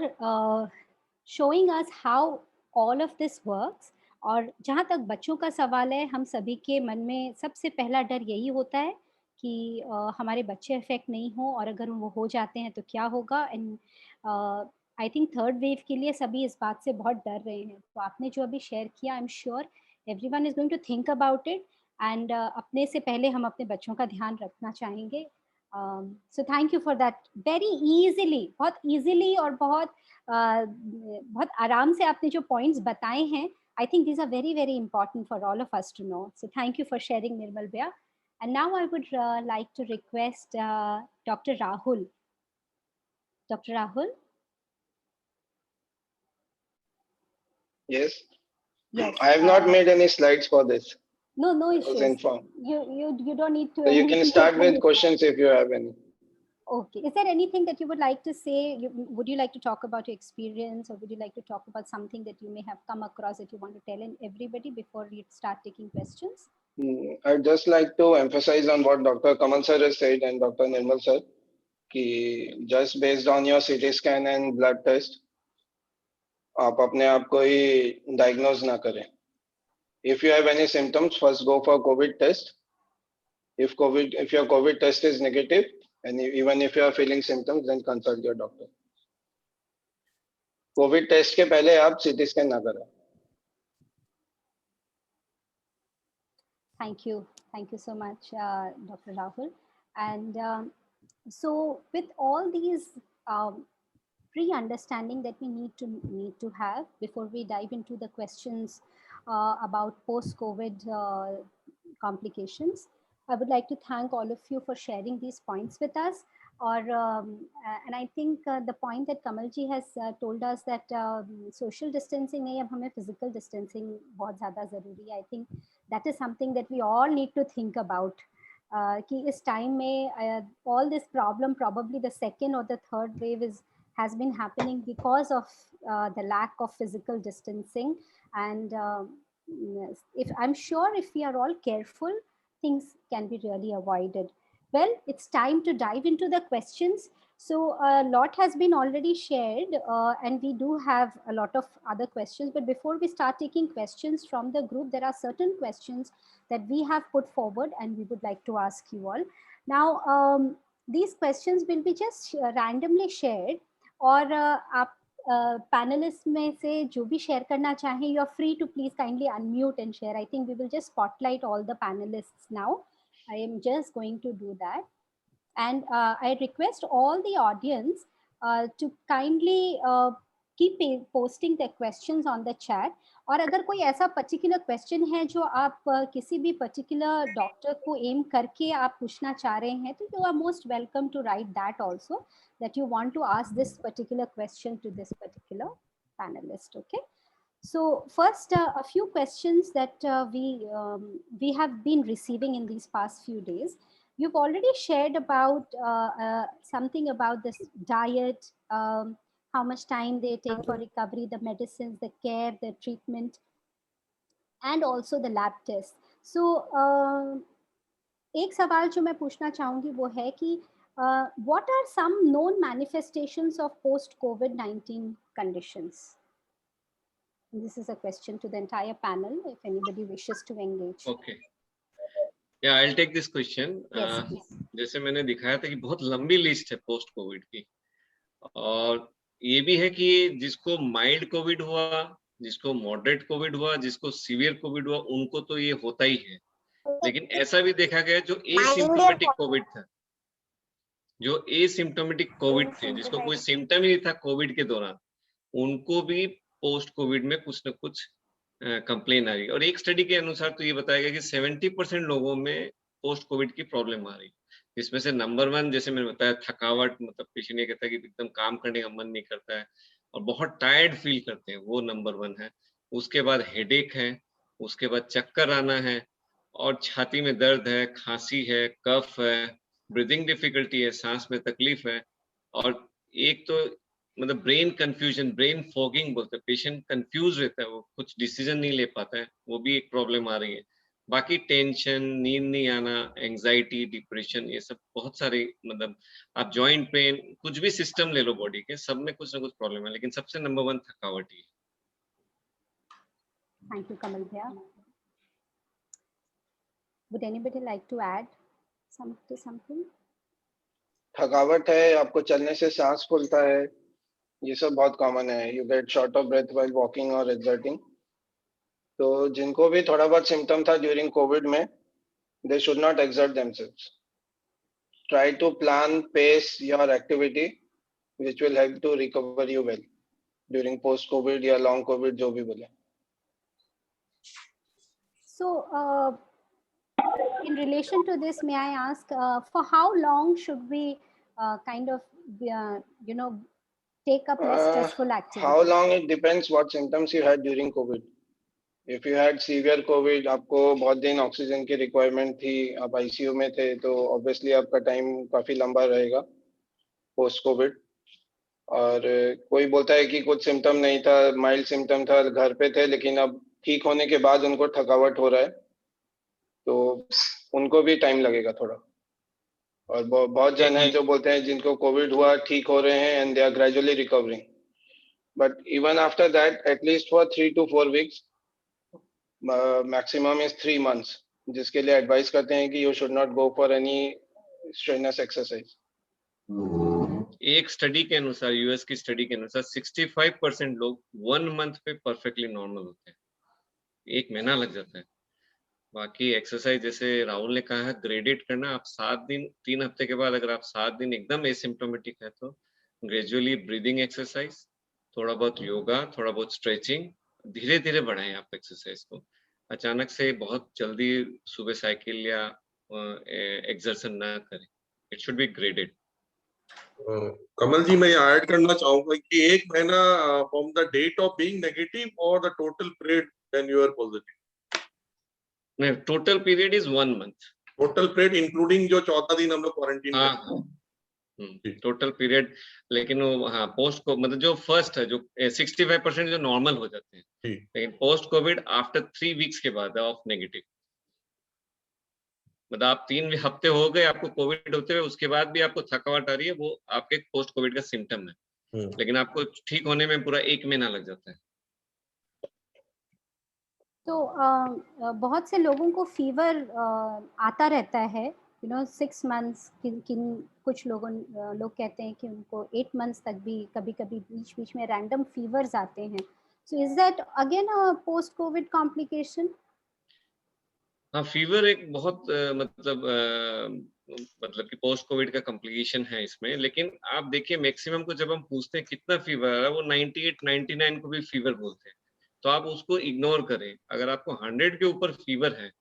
showing us how all of this works। और जहाँ तक बच्चों का सवाल है, हम सभी के मन में सबसे पहला डर यही होता है कि हमारे बच्चे इफेक्ट नहीं हो, और अगर वो हो जाते हैं तो क्या होगा। And I think third wave के लिए सभी इस बात से बहुत डर रहे हैं। तो आपने जो अभी शेयर किया, I am sure everyone is going to think about it, and अपने से पहले हम अपने बच्चों का ध्यान रखना चाहेंगे। So thank you for that. Very easily, बहुत इजीली और बहुत आराम से आपने जो पॉइंट्स बताए हैं, I think these are very, very important for all of us to know. So thank you for sharing, Nirmal Bhaiya. And now I would like to request Dr. Rahul. Dr. Rahul? Yes. Yes. I have not made any slides for this. No, no I was issues. informed. You don't need to. So you can start with questions if you have any. Okay. Is there anything that you would like to say? Would you like to talk about your experience, or would you like to talk about something that you may have come across that you want to tell everybody before we start taking questions? I'd just like to emphasize on what Dr. Kamal sir has said and Dr. Nirmal sir, कि just based on your CT scan and blood test, आप अपने आप को ही diagnose ना करें. If you have any symptoms, first go for COVID test. If your COVID test is negative, and even if you are feeling symptoms, then consult your doctor. COVID test के पहले आप CT scan ना करें. Thank you so much, Dr. Rahul. And so, with all these pre-understanding that we need to have before we dive into the questions about post-COVID complications, I would like to thank all of you for sharing these points with us. And I think the point that Kamalji has told us that social distancing नहीं, अब हमें physical distancing बहुत ज़्यादा ज़रूरी है. I think that is something that we all need to think about. कि इस time में all this problem, probably the second or the third wave has been happening because of the lack of physical distancing. And if I'm sure if we are all careful, things can be really avoided. Well, it's time to dive into the questions. So a lot has been already shared, and we do have a lot of other questions. But before we start taking questions from the group, there are certain questions that we have put forward and we would like to ask you all. Now, these questions will be just randomly shared, और आप panelist में से जो भी share करना चाहें, you are free to please kindly unmute and share. I think we will just spotlight all the panellists now. I am just going to do that. And I request all the audience to kindly keep posting their questions on the chat. और अगर कोई ऐसा particular question है जो आप किसी भी particular doctor को एम करके आप पूछना चाह रहे हैं, तो you are most welcome to write that also, that you want to ask this particular question to this particular panellist. Okay, so first a few questions that we have been receiving in these past few days. You've already shared about something about this diet, how much time they take for recovery, the medicines, the care, the treatment, and also the lab tests. So एक सवाल जो मैं पूछना चाहूँगी वो है कि what are some known manifestations of post-COVID-19 conditions? This is a question to the entire panel, if anybody wishes to engage. Okay. Yeah, I'll take this question. Yes, please. जैसे मैंने दिखाया था कि बहुत लंबी लिस्ट है पोस्ट कोविड की, और ये भी है कि जिसको माइल्ड कोविड हुआ, जिसको मॉडरेट कोविड हुआ, जिसको सीवियर कोविड हुआ, उनको तो ये होता ही है. लेकिन ऐसा भी देखा गया जो एसिम्प्टोमेटिक कोविड था, जो एसिम्प्टोमेटिक कोविड थे, जिसको कोई सिम्टम ही नहीं था कोविड के दौरान, उनको भी पोस्ट कोविड में कुछ न कुछ कंप्लेन आ रही है. और एक स्टडी के अनुसार तो ये बताया गया कि 70% लोगों में पोस्ट कोविड की प्रॉब्लम आ रही है, जिसमें से नंबर 1 जैसे मैंने बताया थकावट, मतलब पेशेंट ये कहता है कि एकदम काम करने का मन नहीं करता है और बहुत टायर्ड फील करते हैं, वो नंबर 1 है. उसके बाद हेडेक है, उसके बाद चक्कर आना है, और छाती में दर्द है, खांसी है, कफ है, ब्रीदिंग डिफिकल्टी है, सांस में तकलीफ है, और एक तो मतलब ब्रेन कंफ्यूजन, ब्रेन फॉगिंग बोलते हैं, पेशेंट कंफ्यूज रहता है, वो कुछ डिसीजन नहीं ले पाता है, वो भी एक प्रॉब्लम आ रही है. बाकी टेंशन, नींद नहीं आना, एंजाइटी, डिप्रेशन, ये सब बहुत सारे, मतलब आप जॉइंट पेन, कुछ भी सिस्टम ले लो बॉडी के, सब में कुछ ना कुछ प्रॉब्लम है, लेकिन सबसे नंबर 1 थकावट ही है. Thank you, Kamal bhaiya. Would anybody like to add something? थकावट है, आपको चलने से सांस फूलता है, ये सब बहुत कॉमन है. You get short of breath while walking और एक्सर्टिंग. तो जिनको भी थोड़ा बहुत सिम्टम था ड्यूरिंग कोविड में, they should not exert themselves. Try to plan pace your activity which will help to recover you well during post covid या long covid, जो भी बोले. So in relation to this, may I ask for how long should we kind of take up less stressful activity? How long? It depends what symptoms you had during COVID. If you had severe COVID, आपको बहुत दिन oxygen की requirement थी, आप ICU में थे, तो obviously आपका टाइम काफी लंबा रहेगा पोस्ट कोविड. और कोई बोलता है कि कुछ सिम्टम नहीं था, माइल्ड सिम्टम था, घर पे थे, लेकिन अब ठीक होने के बाद उनको थकावट हो रहा है, तो उनको भी टाइम लगेगा थोड़ा. और बहुत जन हैं जो बोलते हैं जिनको कोविड हुआ, ठीक हो रहे हैं, and they are gradually recovering. But even after that, at least for 3 to 4 weeks, maximum is 3 months, जिसके लिए एडवाइस करते हैं कि you should not go for any strenuous exercise. एक स्टडी के अनुसार, यूएस की स्टडी के अनुसार 65% लोग 1 month पे परफेक्टली नॉर्मल होते हैं, 1 महीना लग जाता है. बाकी एक्सरसाइज जैसे राहुल ने कहा है, ग्रेडेट करना. आप 7 दिन, 3 हफ्ते के बाद अगर आप 7 दिन एकदम एसिम्प्टोमेटिक है, तो ग्रेजुअली ब्रीदिंग एक्सरसाइज, थोड़ा बहुत योगा, थोड़ा बहुत स्ट्रेचिंग, धीरे धीरे बढ़ाएं आप एक्सरसाइज को. अचानक से बहुत जल्दी सुबह साइकिल या एक्सरसाइज ना करें. It should be graded. Kamal ji, मैं ऐड करना चाहूंगा कि 1 महीना from the date of being negative और the total period when you are positive. नहीं, total period is 1 month. Total period including जो 14 दिन हम लोग क्वारंटीन में, टोटल पीरियड. लेकिन वो हाँ, पोस्ट को मतलब जो फर्स्ट है, जो 65% जो नॉर्मल हो जाते हैं, लेकिन पोस्ट कोविड आफ्टर 3 weeks के बाद ऑफ नेगेटिव, मतलब आप 3 हफ्ते हो गए आपको कोविड होते हुए, उसके बाद भी आपको थकावट आ रही है, वो आपके पोस्ट कोविड का सिम्टम है. लेकिन आपको ठीक होने में पूरा 1 महीना लग जाता है. तो बहुत से लोगों को फीवर आता रहता है 6 months, कुछ लोग कहते हैं कि उनको 8 months तक भी कभी-कभी बीच-बीच में रैंडम फीवर्स आते हैं. So is that again a post-COVID complication? हाँ, फीवर एक बहुत मतलब कि पोस्ट कोविड का कॉम्प्लिकेशन है इसमें, लेकिन आप देखिए मैक्सिमम को जब हम पूछते हैं कितना फीवर आ रहा है, वो 98, 99 को भी फीवर बोलते हैं. तो आप उसको इग्नोर करें. अगर आपको 100 के ऊपर फीवर है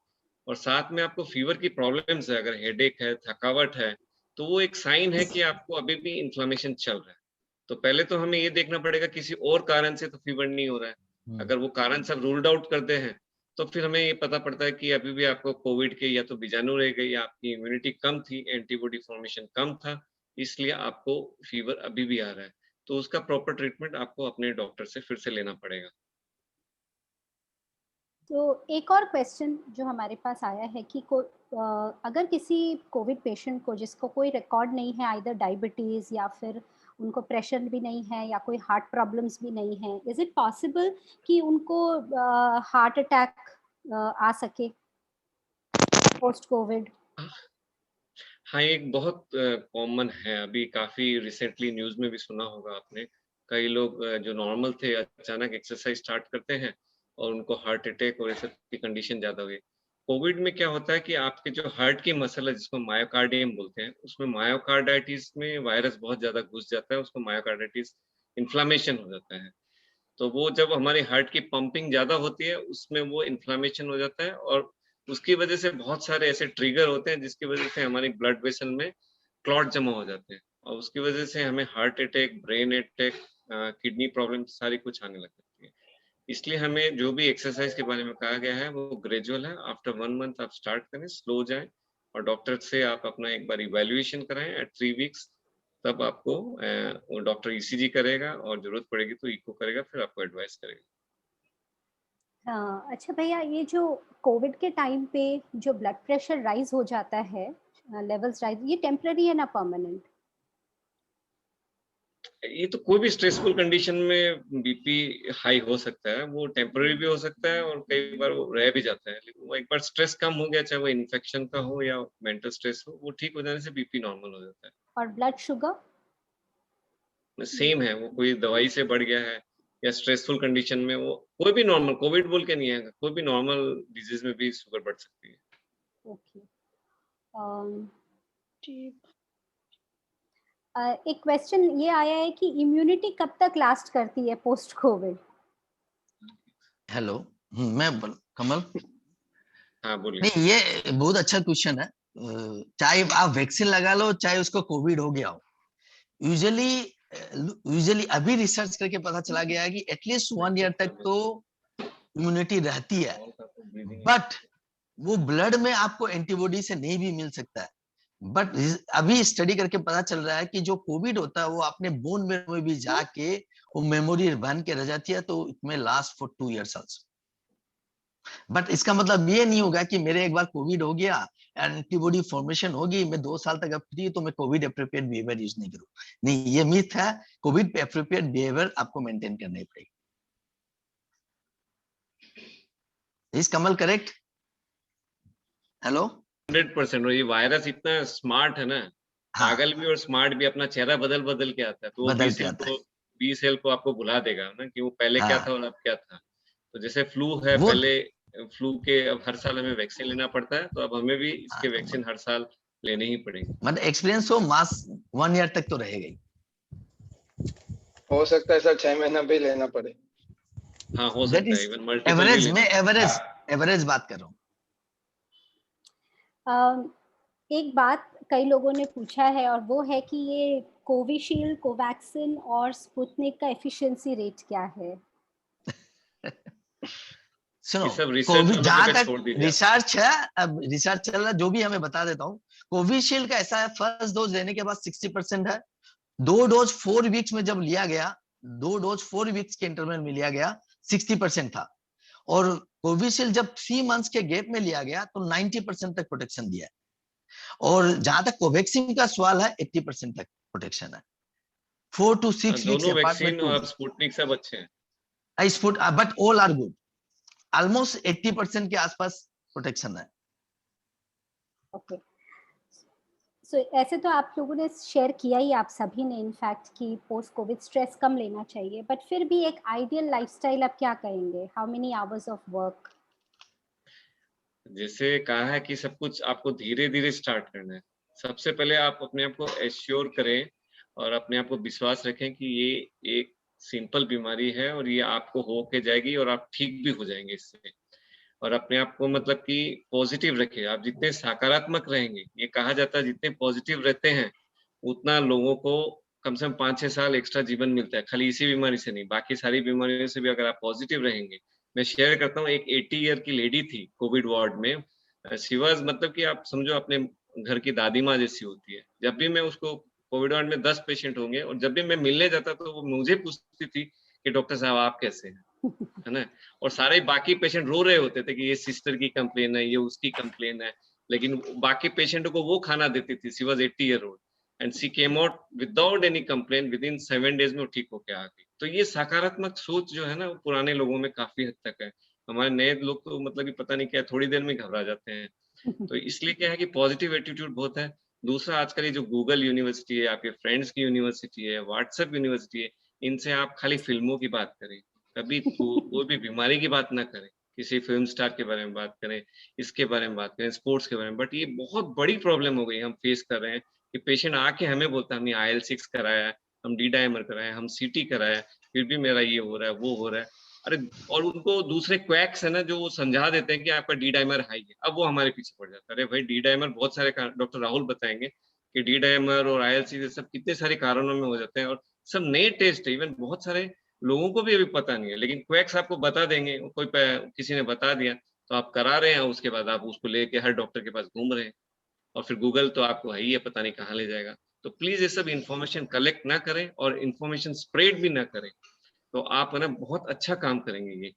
और साथ में आपको फीवर की प्रॉब्लम्स है, अगर हेडेक है, थकावट है, तो वो एक साइन है कि आपको अभी भी इन्फ्लेमेशन चल रहा है. तो पहले तो हमें ये देखना पड़ेगा किसी और कारण से तो फीवर नहीं हो रहा है. अगर वो कारण सब रूल्ड आउट करते हैं तो फिर हमें ये पता पड़ता है कि अभी भी आपको कोविड के या तो बीजाणु रह गई या आपकी इम्यूनिटी कम थी, एंटीबॉडी फॉर्मेशन कम था, इसलिए आपको फीवर अभी भी आ रहा है. तो उसका प्रॉपर ट्रीटमेंट आपको अपने डॉक्टर से फिर से लेना पड़ेगा. तो एक और क्वेश्चन जो हमारे पास आया है कि अगर किसी कोविड पेशेंट को जिसको कोई रिकॉर्ड नहीं है, आइदर डायबिटीज या फिर उनको प्रेशर भी नहीं है या कोई हार्ट प्रॉब्लम्स भी नहीं है, इज इट पॉसिबल कि उनको हार्ट अटैक आ सके पोस्ट कोविड? हाँ, एक बहुत कॉमन है. अभी काफी रिसेंटली न्यूज में भी सुना होगा आपने. कई लोग जो नॉर्मल थे अचानक एक्सरसाइज स्टार्ट करते हैं और उनको हार्ट अटैक और ऐसे की कंडीशन ज्यादा हुई. कोविड में क्या होता है कि आपके जो हार्ट की मसल है जिसको मायोकार्डियम बोलते हैं, उसमें मायोकार्डाइटिस में वायरस बहुत ज्यादा घुस जाता है, उसको मायोकार्डाइटिस इन्फ्लामेशन हो जाता है. तो वो जब हमारे हार्ट की पंपिंग ज्यादा होती है उसमें वो इन्फ्लामेशन हो जाता है और उसकी वजह से बहुत सारे ऐसे ट्रिगर होते हैं जिसकी वजह से हमारी ब्लड वेसल में क्लॉट जमा हो जाते हैं और उसकी वजह से हमें heart attack, brain attack, kidney problem सारी कुछ आने लग जाती है. इसलिए हमें जो भी एक्सरसाइज के बारे में कहा गया है वो ग्रेजुअल है. आफ्टर 1 month आप स्टार्ट करें, स्लो जाएं और डॉक्टर से आप अपना एक बार इवैल्यूएशन कराएं एट 3 weeks. तब आपको वो डॉक्टर ईसीजी करेगा और जरूरत पड़ेगी तो इको करेगा, फिर आपको एडवाइस करेगा. हाँ, अच्छा भैया, ये जो कोविड के टाइम पे जो ब्लड प्रेशर राइज हो जाता है, लेवल्स राइज, ये टेम्पररी है ना परमानेंट? ये तो कोई भी स्ट्रेसफुल कंडीशन में बीपी हाई हो सकता है, वो टेम्पररी भी हो सकता है और कई बार वो रह भी जाता है. लेकिन वो एक बार स्ट्रेस कम हो गया, चाहे वो इन्फेक्शन का हो या मेंटल स्ट्रेस हो, वो ठीक हो जाने से बीपी नॉर्मल हो जाता है. और ब्लड शुगर? सेम है, वो कोई दवाई से बढ़ गया है या स्ट्रेसफुल कंडीशन में, वो कोई भी नॉर्मल, कोविड बोल के नहीं है, कोई भी नॉर्मल डिजीज में भी शुगर बढ़ सकती है. ओके. एक क्वेश्चन ये आया है कि इम्यूनिटी कब तक लास्ट करती है पोस्ट कोविड? हेलो, कमल. हाँ बोलिए. नहीं, ये बहुत अच्छा क्वेश्चन है. चाहे आप वैक्सीन लगा लो, चाहे उसको कोविड हो गया हो, यूजुअली अभी रिसर्च करके पता चला गया है कि एटलीस्ट 1 year तक तो इम्यूनिटी रहती है. बट वो ब्लड में आपको एंटीबॉडी से नहीं भी मिल सकता है. बट अभी स्टडी करके पता चल रहा है कि जो कोविड होता है वो अपने बोन में भी जाके वो मेमोरी बन के रह जाती है, तो इट में last for 2 years also. But इसका मतलब ये नहीं होगा कि मेरे एक बार कोविड हो गया, एंटीबॉडी फॉर्मेशन होगी, मैं 2 साल तक अब फ्री, तो मैं कोविड एप्रोप्रिएट बिहेवियर यूज नहीं करूँ. नहीं, ये मिथ है. कोविड एप्रोप्रिएट बिहेवियर आपको मेंटेन करना ही पड़ेगा. Is Kamal correct? हेलो. 100%. ये वायरस इतना स्मार्ट है ना, पागल भी और स्मार्ट भी, अपना चेहरा बदल के आता है. तो वो बी सेल को आपको भुला देगा ना कि वो पहले क्या था और अब क्या था. तो जैसे फ्लू है, पहले फ्लू के अब हर साल हमें वैक्सीन लेना पड़ता है, तो अब हमें भी इसके वैक्सीन हर साल लेने ही पड़ेंगे. मतलब एक्सपीरियंस हो मास 1 year तक तो रहेगा ही. हो सकता है सर 6 महीना भी लेना पड़े. हाँ, हो सकता है. इवन मल्टीपल एवरेज में एवरेज बात कर रहा हूँ. एक बात कई लोगों ने पूछा है और वो है कि ये कोविशील्ड, कोवैक्सिन और स्पुतनिक का एफिशिएंसी रेट क्या है? सुनो, जहाँ तक रिसर्च है, अब रिसर्च चल रहा है, जो भी हमें बता देता हूँ. कोविशील्ड का ऐसा है, फर्स्ट डोज लेने के बाद 60% है. 2 डोज 4 वीक्स में जब लिया गया, 2 डोज 4 वीक्स के इंटरवल में लिया गया, 60% था. और कोविशील्ड जब 3 months के गैप में लिया गया तो 90% तक प्रोटेक्शन दिया है. और जहां तक कोवैक्सीन का सवाल है, 80% तक प्रोटेक्शन है. 4 to 6 वीक्स अपार्ट में. और स्पुतनिक सब अच्छे हैं, but all are good. Almost 80% के आसपास प्रोटेक्शन है. ओके. सो ऐसे तो आप लोगों ने शेयर किया ही, आप सभी ने इनफैक्ट, कि पोस्ट कोविड स्ट्रेस कम लेना चाहिए, बट फिर भी एक आइडियल लाइफस्टाइल आप क्या कहेंगे? How many hours of work? जैसे कहा है कि सब कुछ आपको धीरे-धीरे स्टार्ट करना है। सबसे पहले आप अपने आप को एश्योर करें और अपने आप को विश्वास रखें कि ये एक सिंपल बीमारी है और ये आपको हो के जाएगी और आप ठीक भी हो जाएँगे इससे। और अपने आप को मतलब कि पॉजिटिव रखिए। आप जितने सकारात्मक रहेंगे, ये कहा जाता है जितने पॉजिटिव रहते हैं, उतना लोगों को कम से कम 5-6 साल एक्स्ट्रा जीवन मिलता है। खाली इसी बीमारी से नहीं, बाकी सारी बीमारियों से भी अगर आप पॉजिटिव रहेंगे। मैं शेयर करता हूँ, एक 80 ईयर की लेडी थी कोविड वार्ड में। शी वाज़ मतलब कि आप समझो अपने घर की दादी माँ जैसी होती है। जब भी मैं उसको कोविड वार्ड में 10 पेशेंट होंगे और जब भी मैं मिलने जाता तो वो मुझे पूछती थी कि डॉक्टर साहब आप कैसे हैं? है ना? और सारे बाकी पेशेंट रो रहे होते थे कि ये सिस्टर की कंप्लेन है, ये उसकी कंप्लेन है। लेकिन बाकी पेशेंटों को वो खाना देती थी। She was 80 year old and she came out without any complain within 7 days में वो ठीक होके आ गई। तो ये सकारात्मक सोच जो है ना, वो पुराने लोगों में काफ़ी हद तक है। हमारे नए लोग तो मतलब कि पता नहीं क्या थोड़ी देर में घबरा जाते हैं। तो इसलिए क्या है कि पॉजिटिव एटीट्यूड बहुत है। दूसरा आजकल ये जो गूगल यूनिवर्सिटी है, आपके फ्रेंड्स की यूनिवर्सिटी है, व्हाट्सएप यूनिवर्सिटी है, इनसे आप खाली फ़िल्मों की बात करें। कभी कोई भी बीमारी की बात ना करें। किसी फ़िल्म स्टार के बारे में बात करें, इसके बारे में बात करें, स्पोर्ट्स के बारे में। बट ये बहुत बड़ी प्रॉब्लम हो गई हम फेस कर रहे हैं कि पेशेंट आके हमें बोलता है हमने IL-6 कराया है, हम डी-डाइमर कराया है, हम सीटी कराया है, फिर भी मेरा ये हो रहा है, वो हो रहा है। अरे और उनको दूसरे क्वैक्स है ना जो वो समझा देते हैं कि आपका डी-डाइमर हाई है। अब वो हमारे पीछे पड़ जाता है। अरे भाई डी-डाइमर बहुत सारे डॉक्टर राहुल बताएँगे कि डी-डाइमर और IL-6 ये सब कितने सारे कारणों में हो जाते हैं और सब नए टेस्ट है। इवन बहुत सारे लोगों को भी अभी पता नहीं है, लेकिन क्वैक्स आपको बता देंगे। कोई किसी ने बता दिया, तो आप करा रहे हैं, उसके बाद आप उसको लेके हर डॉक्टर के पास घूम रहे हैं और फिर गूगल तो आपको है ही है, पता नहीं कहाँ ले जाएगा। तो प्लीज़ ये सब इन्फॉर्मेशन कलेक्ट ना करें और इन्फॉर्मेशन स्प्रेड भी ना करें, तो आप है ना बहुत अच्छा काम करेंगे ये।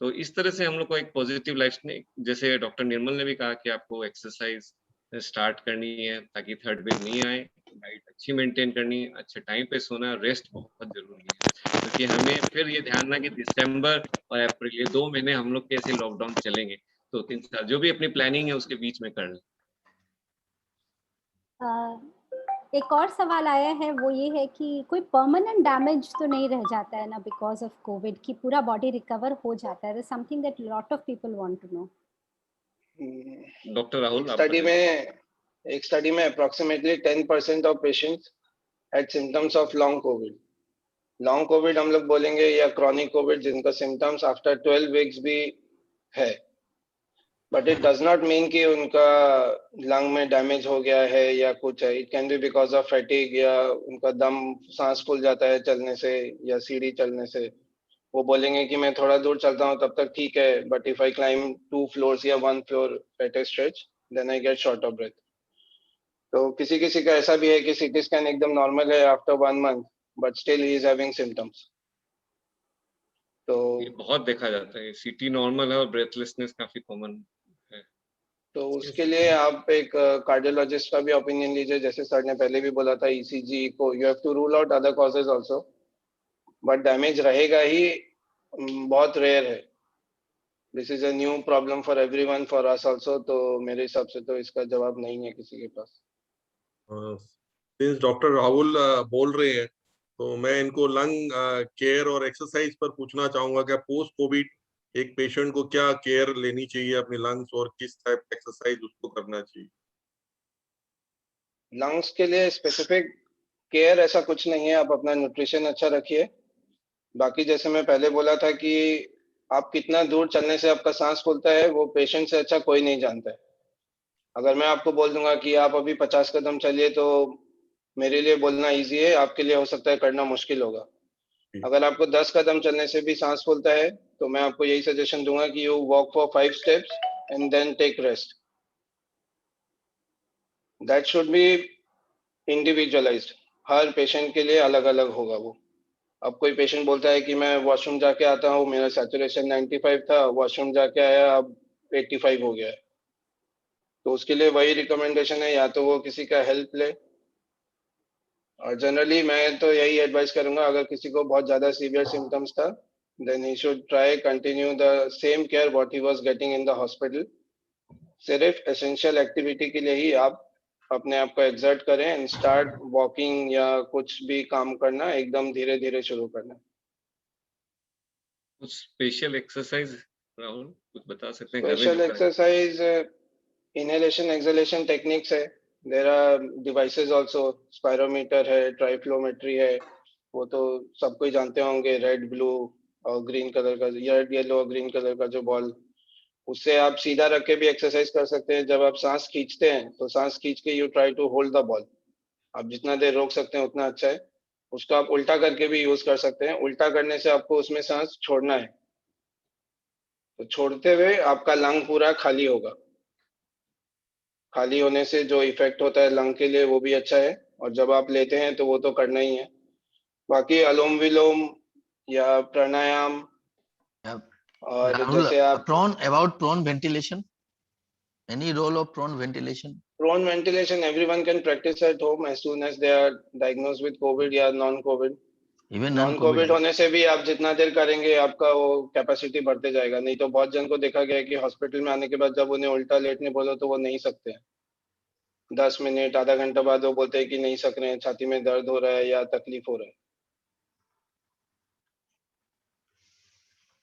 तो इस तरह से हम लोग को एक पॉजिटिव लाइफ में जैसे डॉक्टर निर्मल ने भी कहा कि आपको एक्सरसाइज़ स्टार्ट करनी है ताकि थर्ड वेव नहीं आए, डाइट अच्छी मेंटेन करनी है, अच्छे टाइम पे सोना है, रेस्ट बहुत ज़रूरी है। क्योंकि हमें फिर ये ध्यान रखना कि दिसंबर और अप्रैल ये 2 महीने हम लोग के ऐसे लॉकडाउन चलेंगे, 2-3 साल जो भी अपनी प्लानिंग है उसके बीच में कर लें। एक और सवाल आया है, वो ये है कि कोई परमानेंट डैमेज तो नहीं रह जाता है ना बिकॉज ऑफ कोविड, की पूरा बॉडी रिकवर हो जाता है? Something that lot of people want to know. Doctor Rahul आप स्टडी बताएं। में एक स्टडी में approximately 10% of patients had symptoms of long covid. Long covid हम लोग बोलेंगे या क्रॉनिक कोविड जिनका सिम्टम्स आफ्टर 12 वीक्स भी है, but it does not mean कि उनका लंग में डैमेज हो गया है या कुछ है। It can be because of fatigue या उनका दम सांस फूल जाता है चलने से या सीढ़ी चलने से। वो बोलेंगे कि मैं थोड़ा दूर चलता हूँ तब तक ठीक है, but if I climb 2 floors या 1 floor at a stretch then I get short of breath. तो किसी किसी का ऐसा भी है कि सीटी स्कैन एकदम नॉर्मल है after 1 month but still he is having symptoms. तो ये बहुत देखा जाता है, सीटी नॉर्मल है और ब्रेथलेसनेस काफ़ी कॉमन है। तो उसके लिए आप एक कार्डियोलॉजिस्ट का भी ओपिनियन लीजिए। जैसे सर ने पहले भी बोला था ईसीजी को you have to rule out other causes also, but damage रहेगा ही, बहुत रेयर है। This is a new problem for everyone, for us also. तो मेरे हिसाब से तो इसका जवाब नहीं है किसी के पास। सिंस डॉक्टर राहुल बोल रहे हैं तो मैं इनको लंग केयर और एक्सरसाइज पर पूछना चाहूंगा कि पोस्ट कोविड एक पेशेंट को क्या केयर लेनी चाहिए अपने लंग्स और किस टाइप एक्सरसाइज उसको करना चाहिए? लंग्स के लिए स्पेसिफिक केयर ऐसा कुछ नहीं है। आप अपना न्यूट्रिशन अच्छा रखिए। बाकी जैसे मैं पहले बोला था कि आप कितना दूर चलने से आपका सांस फूलता है वो पेशेंट से अच्छा कोई नहीं जानता है। अगर मैं आपको बोल दूंगा कि आप अभी 50 कदम चलिए तो मेरे लिए बोलना इजी है, आपके लिए हो सकता है करना मुश्किल होगा। अगर आपको 10 कदम चलने से भी सांस फूलता है तो मैं आपको यही सजेशन दूंगा कि you walk for 5 steps and then take rest. That should be individualised. हर पेशेंट के लिए अलग अलग होगा वो। अब कोई पेशेंट बोलता है कि मैं वॉशरूम जाके आता हूँ, मेरा सैचुरेशन 95 था, वॉशरूम जाके आया अब 85 हो गया है, तो उसके लिए वही रिकमेंडेशन है, या तो वो किसी का हेल्प ले। और जनरली मैं तो यही एडवाइस करूंगा, अगर किसी को बहुत ज्यादा सीवियर सिम्टम्स था then he should try continue the same care what he was getting in the hospital. सिर्फ एसेंशियल एक्टिविटी के लिए ही आप अपने आप को एक्सर्ट करें एंड स्टार्ट वॉकिंग या कुछ भी काम करना एकदम धीरे धीरे शुरू करना। कुछ स्पेशल एक्सरसाइज राहुल कुछ बता सकते हैं घर में स्पेशल जो करें? एक्सरसाइज इनहेलेशन एक्सहेलेशन टेक्निक्स है। There are devices also, spirometer है, ट्राइफ्लोमेट्री है, वो तो सबको ही जानते होंगे, रेड ब्लू और ग्रीन कलर का, रेड येलो और ग्रीन कलर का जो बॉल, उससे आप सीधा रख के भी एक्सरसाइज कर सकते हैं। जब आप सांस खींचते हैं तो सांस खींच के you try to hold the ball, आप जितना देर रोक सकते हैं उतना अच्छा है। उसको आप उल्टा करके भी यूज कर सकते हैं। उल्टा करने से आपको उसमें सांस छोड़ना है, तो छोड़ते हुए आपका लंग पूरा खाली होगा। खाली होने से जो इफेक्ट होता है लंग के लिए वो भी अच्छा है, और जब आप लेते हैं तो वो तो करना ही है। बाकी अनुलोम विलोम या प्राणायाम, Yeah. और Rahul, जैसे आप about prone ventilation, any role of prone ventilation? prone ventilation, everyone can practice at home as soon as they are diagnosed with COVID या non Covid. Even non non-COVID. Covid होने से भी आप जितना देर करेंगे आपका वो कैपेसिटी बढ़ते जाएगा। नहीं तो बहुत जन को देखा गया है कि हॉस्पिटल में आने के बाद जब उन्हें उल्टा लेटने बोलो तो वो नहीं सकते हैं। 10 मिनट आधा घंटा बाद वो बोलते हैं कि नहीं सक रहे हैं, छाती में दर्द हो रहा है या तकलीफ हो रहा है।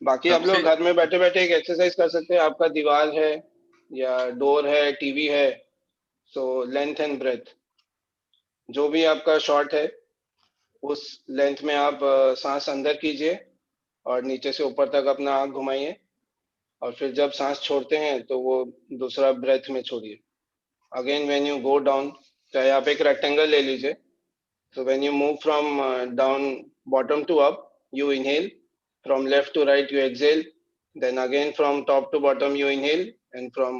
बाकी आप लोग सबसे घर में बैठे बैठे एक एक्सरसाइज कर सकते हैं। आपका दीवार है या डोर है, टीवी है, सो लेंथ एंड ब्रेथ, जो भी आपका शॉर्ट है उस लेंथ में आप सांस अंदर कीजिए और नीचे से ऊपर तक अपना आँख घुमाइए, और फिर जब सांस छोड़ते हैं तो वो दूसरा ब्रेथ में छोड़िए। Again when you go down, चाहे आप एक रेक्टेंगल ले लीजिए, so when you move from down bottom to up, you inhale, from left to right you exhale, then again from top to bottom you inhale, and from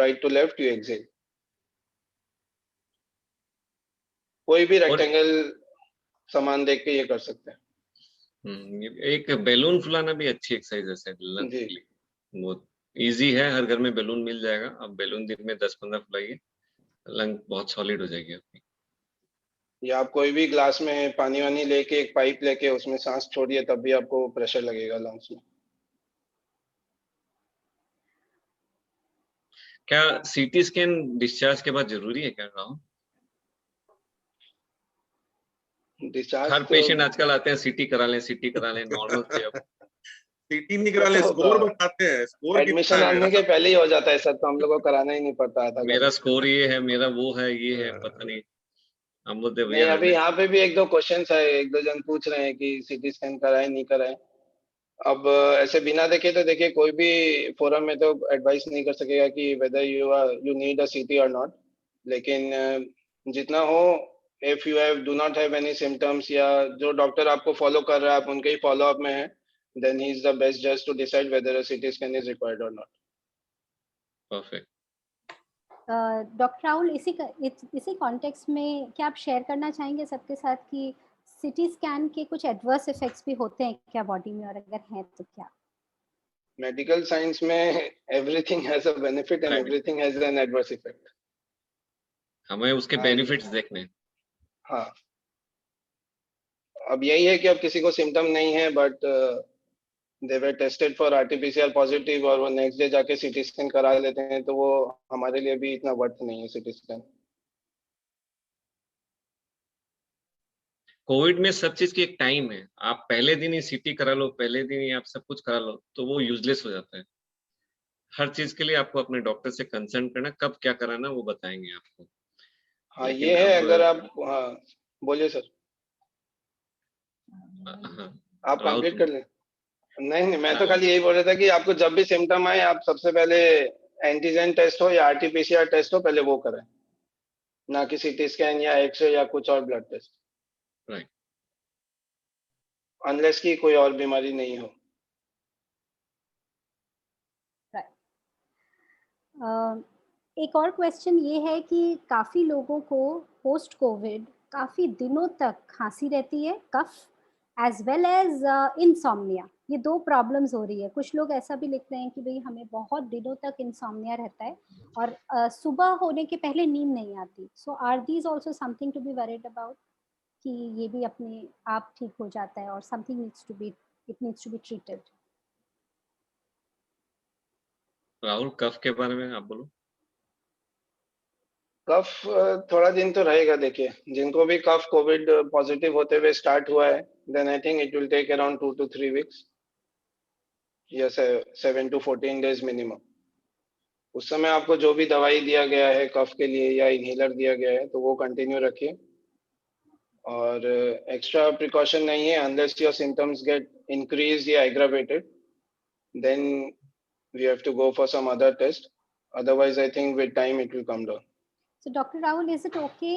right to left you exhale। कोई भी और rectangle सामान देख के ये कर सकते हैं। एक बैलून फुलाना भी अच्छी एक्सरसाइज है शायद लंग जी। के लिए, बहुत इजी है, हर घर में बैलून मिल जाएगा। आप बैलून दिन में 10-15 फुलाइए, लंग बहुत सॉलिड हो जाएगी आपकी। या आप कोई भी ग्लास में पानी वानी लेके एक पाइप लेके उसमें सांस छोड़िए, तब भी आपको प्रेशर लगेगा लंग्स में। क्या सीटी स्कैन डिस्चार्ज के बाद जरूरी है क्या राहुल? डिस्चार्ज हर तो पेशेंट आजकल आते हैं सीटी करा लें नॉर्मल से। अब सीटी नहीं वो करा ले, तो स्कोर बताते हैं, स्कोर कितना एडमिशन है आने के मेरा। पहले ही हो जाता है सर, तो हम लोग को कराना ही नहीं पड़ता था। मेरा स्कोर ये है, मेरा वो है, ये है, पता नहीं। हम बोलते नहीं, भैया अभी हमें यहाँ पे भी एक दो क्वेश्चंस है, एक दो जन पूछ रहे हैं कि सीटी स्कैन कराए नहीं कराए। अब ऐसे बिना देखे तो देखिए कोई भी फोरम में तो एडवाइस नहीं कर सकेगा कि वेदर यू नीड अ सीटी और नॉट, लेकिन जितना हो, if you have do not have any symptoms या जो डॉक्टर आपको फॉलो कर रहा है आप उनके ही फॉलो अप में है, then he is the best जज to decide whether a CT scan is required और नॉट। परफेक्ट। डॉक्टर राहुल, इसी कॉन्टेक्स्ट में क्या आप शेयर करना चाहेंगे सबके साथ कि सीटी स्कैन के कुछ एडवर्स इफेक्ट्स भी होते हैं क्या बॉडी में, और अगर हैं तो क्या? मेडिकल साइंस में everything has a benefit and everything has an adverse effect. हमें उसके बेनिफिट्स देखने हैं। हाँ, अब यही है कि अब किसी को सिम्टम नहीं है but they were tested for RTPCR positive और वो नेक्स्ट डे जाके सीटी स्कैन करा लेते हैं, तो वो हमारे लिए भी इतना वर्थ नहीं है सीटी स्कैन। कोविड में सब चीज की एक टाइम है। आप पहले दिन ही सीटी करा लो, पहले दिन ही आप सब कुछ करा लो, तो वो यूजलेस हो जाता है। हर चीज के लिए आपको अपने डॉक्टर से कंसल्ट करना, कब क्या कराना वो बताएंगे आपको। हाँ लेकिन ये है, अब अगर आप, हाँ बोलिए सर। हाँ, आप राहुल कंप्लीट तुम। कर लें। नहीं नहीं, मैं तो खाली यही बोल रहा था कि आपको जब भी सिम्टम आए आप सबसे पहले एंटीजन टेस्ट हो या आरटीपीसीआर टेस्ट हो, पहले वो करें, ना कि सीटी स्कैन या एक्सरे या कुछ और ब्लड टेस्ट, राइट। अनलेस की कोई और बीमारी नहीं हो। एक और क्वेश्चन ये है कि काफ़ी लोगों को पोस्ट कोविड काफ़ी दिनों तक खांसी रहती है, कफ एज वेल एज इंसोम्निया, ये दो प्रॉब्लम्स हो रही है। कुछ लोग ऐसा भी लिखते हैं कि भाई हमें बहुत दिनों तक इंसोम्निया रहता है और सुबह होने के पहले नींद नहीं आती। So are these also something to be worried about कि ये भी अपने आप ठीक हो जाता है और something needs to be, it needs to be treated? Rahul cough के बारे में आप बोलो। कफ थोड़ा दिन तो रहेगा। देखिए, जिनको भी कफ कोविड पॉजिटिव होते हुए स्टार्ट हुआ है, then I think it will take around 2 to 3 weeks या 7 to 14 days मिनिमम। उस समय आपको जो भी दवाई दिया गया है कफ के लिए या इनहेलर दिया गया है, तो वो कंटिन्यू रखिए। और एक्स्ट्रा प्रिकॉशन नहीं है, unless your symptoms get increase या aggravated, then we have to go for some other test. Otherwise, I think with time it will come down. So, Dr. Rahul, is it okay?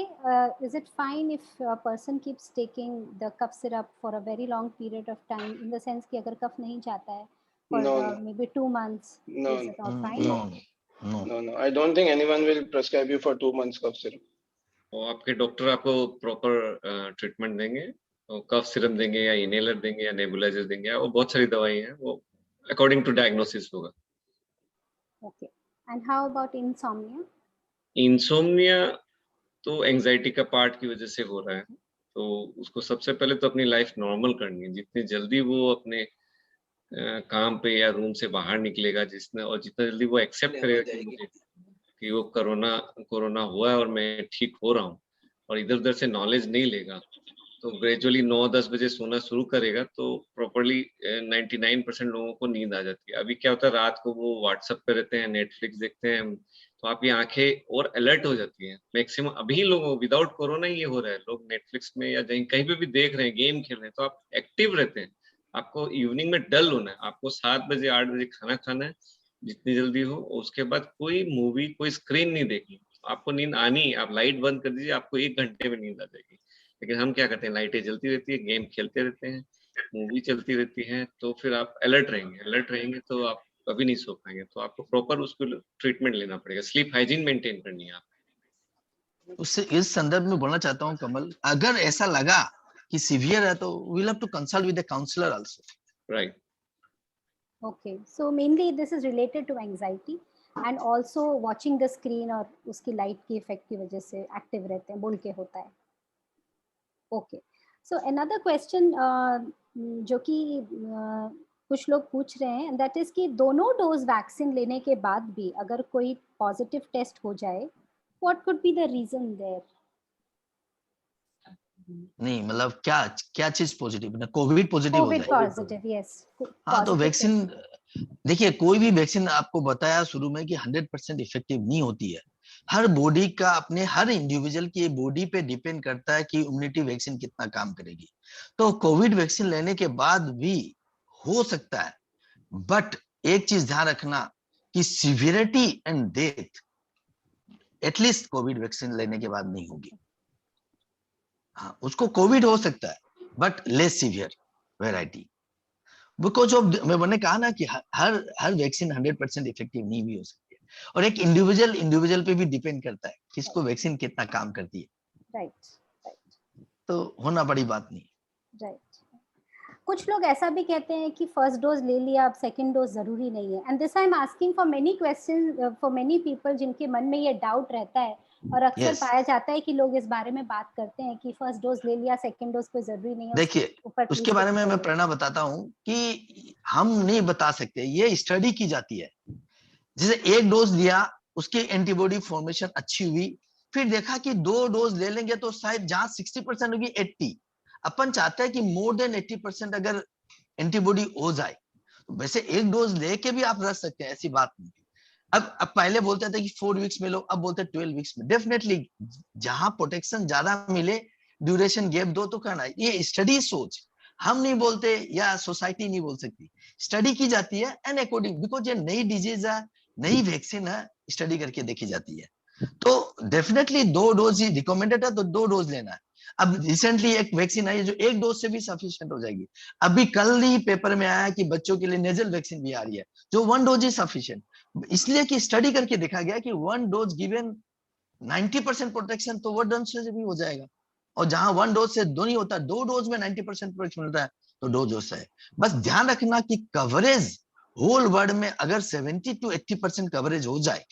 Is it fine if a person keeps taking the cough syrup for a very long period of time? In the sense कि अगर कफ नहीं जाता है for No, no. maybe 2 months, No, is it not No, fine? no. No, no. I don't think anyone will prescribe you for 2 months cough syrup. और आपके doctor आपको proper treatment देंगे, तो कफ सिरप देंगे या इनहेलर देंगे या nebuliser देंगे, वो बहुत सारी दवाई हैं, वो अकॉर्डिंग टू डायग्नोसिस होगा। Okay. And how about insomnia? Insomnia तो एंजाइटी का पार्ट की वजह से हो रहा है, तो उसको सबसे पहले तो अपनी लाइफ नॉर्मल करनी है। जितनी जल्दी वो अपने काम पे या रूम से बाहर निकलेगा, और जितना जल्दी वो एक्सेप्ट करेगा कि वो कोरोना हुआ है और मैं ठीक हो रहा हूँ, और इधर उधर से नॉलेज नहीं लेगा, तो ग्रेजुअली 9-10 बजे सोना शुरू करेगा, तो प्रॉपर्ली 99% लोगों को नींद आ जाती है। अभी क्या होता है, रात को वो व्हाट्सएप पे रहते हैं, नेटफ्लिक्स देखते हैं, तो आपकी आंखें और अलर्ट हो जाती हैं। मैक्सिमम अभी लोगों विदाउट कोरोना ये हो रहा है, लोग नेटफ्लिक्स में या कहीं पे भी देख रहे हैं, गेम खेल रहे हैं, तो आप एक्टिव रहते हैं। आपको इवनिंग में डल होना है, आपको 7 बजे 8 बजे खाना खाना है जितनी जल्दी हो, उसके बाद कोई मूवी कोई स्क्रीन नहीं देखनी, आपको नींद आनी, आप लाइट बंद कर दीजिए, आपको 1 घंटे में नींद आ जाएगी। लेकिन हम क्या करते हैं, लाइटें जलती रहती है, गेम खेलते रहते हैं, मूवी चलती रहती है, तो फिर आप अलर्ट रहेंगे तो आप कभी नहीं सो पाएंगे। तो आपको प्रॉपर उसको ट्रीटमेंट लेना पड़ेगा, स्लीप हाइजीन मेंटेन करनी है आप। उससे इस संदर्भ में बोलना चाहता हूँ कमल, अगर ऐसा लगा कि सीवियर है तो we'll have to consult with a counselor also. Right. Okay, so mainly this is related to anxiety and also watching the screen और उसकी लाइट की इफेक्ट की वजह से एक्टिव रहते हैं, बोल के होता है। Okay, so another question जो कि कुछ लोग पूछ रहे हैं, that is कि दोनों डोज वैक्सीन लेने के बाद भी अगर कोई पॉजिटिव टेस्ट हो जाए, what could be the reason there? नहीं मतलब क्या चीज पॉजिटिव ना, कोविड पॉजिटिव हो जाए? Covid positive, yes. हाँ, तो वैक्सीन देखिए, कोई भी वैक्सीन आपको बताया शुरू में कि 100% इफेक्टिव नहीं होती है। हर बॉडी का अपने हर इंडिविजुअल की बॉडी पे डिपेंड करता है कि इम्यूनिटी वैक्सीन कितना काम करेगी। तो कोविड वैक्सीन लेने के बाद भी हो सकता है, बट एक चीज ध्यान रखना कि severity and death at least Covid vaccine लेने के बाद नहीं होगी। हाँ, उसको कोविड हो सकता है but less severe variety, because of मैंने कहा ना कि हर वैक्सीन 100% इफेक्टिव नहीं भी हो सकती है, और एक इंडिविजुअल पे भी डिपेंड करता है किसको वैक्सीन कितना काम करती है। राइट। तो होना बड़ी बात नहीं। राइट। कुछ लोग ऐसा भी कहते हैं कि फर्स्ट डोज ले लिया, अब सेकंड डोज जरूरी नहीं है, and this I am asking for many question for many people जिनके मन में ये डाउट रहता है, और अक्सर पाया जाता है कि लोग इस बारे में बात करते हैं कि फर्स्ट डोज ले लिया, सेकंड डोज कोई जरूरी नहीं है। देखिए, उसके बारे में मैं प्रेरणा बताता हूँ कि हम नहीं बता सकते, ये स्टडी की जाती है। जैसे एक डोज दिया, उसकी एंटीबॉडी फॉर्मेशन अच्छी हुई, फिर देखा कि 2 डोज ले लेंगे तो शायद जहां 60% होगी 80, अपन चाहते हैं कि मोर देन 80% अगर एंटीबॉडी हो जाए। वैसे एक डोज लेके भी आप रख सकते हैं, ऐसी बात नहीं। अब पहले बोलते थे कि 4 वीक्स में लो, अब बोलते हैं 12 वीक्स में। डेफिनेटली जहां प्रोटेक्शन ज्यादा मिले, ड्यूरेशन गैप दो तो करना है। ये स्टडी सोच, हम नहीं बोलते या सोसाइटी नहीं बोल सकती, स्टडी की जाती है एंड अकॉर्डिंग, बिकॉज ये नई डिजीज है, नई वैक्सीन है, स्टडी करके देखी जाती है। तो डेफिनेटली 2 डोज ही रिकमेंडेड है, तो 2 डोज लेना है। अब रिसेंटली एक वैक्सीन आई है जो 1 डोज से भी सफिशिएंट हो जाएगी। अभी कल ही पेपर में आया कि बच्चों के लिए नेजल वैक्सीन भी आ रही है जो 1 डोज ही सफिशिएंट, इसलिए कि स्टडी करके देखा गया कि 1 डोज गिवन 90% प्रोटेक्शन, तो 1 डोज से भी हो जाएगा। और जहां 1 डोज से 2 नहीं होता, 2 डोज में 90% प्रोटेक्शन मिलता है, तो 2 डोज से है। बस ध्यान रखना कि कवरेज होल वर्ल्ड में अगर 70 to 80% कवरेज हो जाए,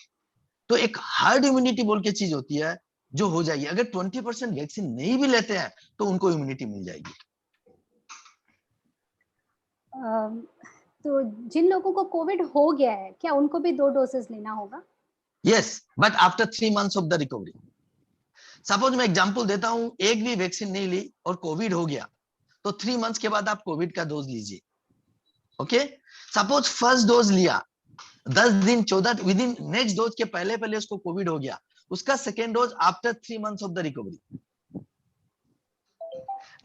तो एक हार्ड इम्यूनिटी बोल के चीज होती है जो हो जाएगी। अगर 20% वैक्सीन नहीं भी लेते हैं तो उनको इम्यूनिटी मिल जाएगी। तो जिन लोगों को कोविड हो गया है, क्या उनको भी 2 डोजेस लेना होगा? Yes, but after 3 months of the recovery. Suppose मैं एग्जांपल देता हूं, एक भी वैक्सीन नहीं ली और कोविड हो गया, तो 3 मंथ्स के बाद आप कोविड का डोज लीजिए। ओके, सपोज फर्स्ट डोज लिया, 10 दिन 14 विद इन नेक्स्ट डोज के पहले पहले उसको कोविड हो गया, उसका second dose after 3 months of the recovery.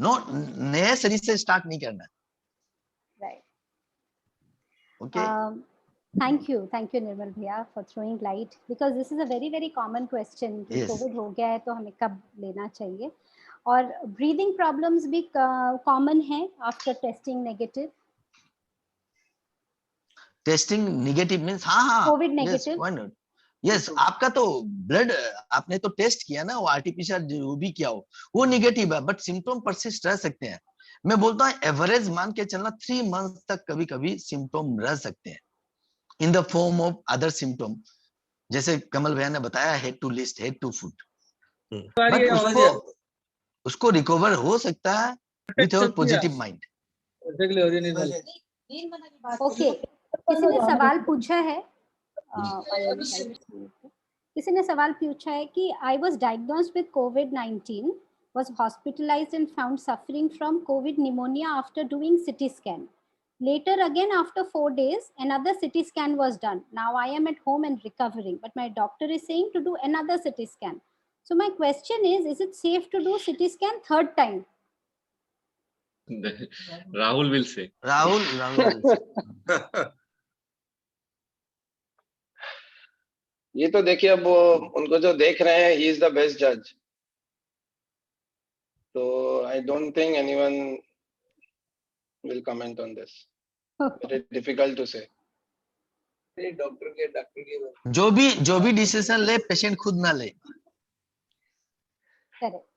No, नए शरीर से स्टार्ट नहीं करना। Right. Okay, Thank you Nirmal भैया for throwing light, because this is a very common question कि Yes. कोविड हो गया है तो हमें कब लेना चाहिए। और ब्रीदिंग प्रॉब्लम्स भी कॉमन है after testing negative. Testing negative means हाँ, COVID yes, negative. Why not, yes, आपका तो ब्लड आपने तो टेस्ट किया ना, वो आरटीपीसीआर जो भी किया हो वो नेगेटिव है, बट सिम्टोम परसिस्ट रह सकते हैं। मैं बोलता हूँ एवरेज मान के चलना 3 मंथ तक कभी कभी सिम्टोम रह सकते हैं in the form of other symptom, जैसे कमल भैया ने बताया, head to list, head to foot, but उसको रिकवर हो सकता है with your positive mind. Okay, किसी ने सवाल पूछा है, किसी ने सवाल पूछा है कि I was diagnosed with covid, was hospitalized and found suffering from COVID pneumonia after doing CT scan. Later again, after 4 days, another CT scan was done. Now I am at home and recovering, but my doctor is saying to do another CT scan. So my question is it safe to do CT scan third time? Rahul will say. Rahul will say. ये तो देखिए, अब वो उनको जो देख रहे हैं, he is the best judge. So I don't think anyone will comment on this. Very difficult to say. जो भी डिसीजन ले पेशेंट खुद ना ले। Correct.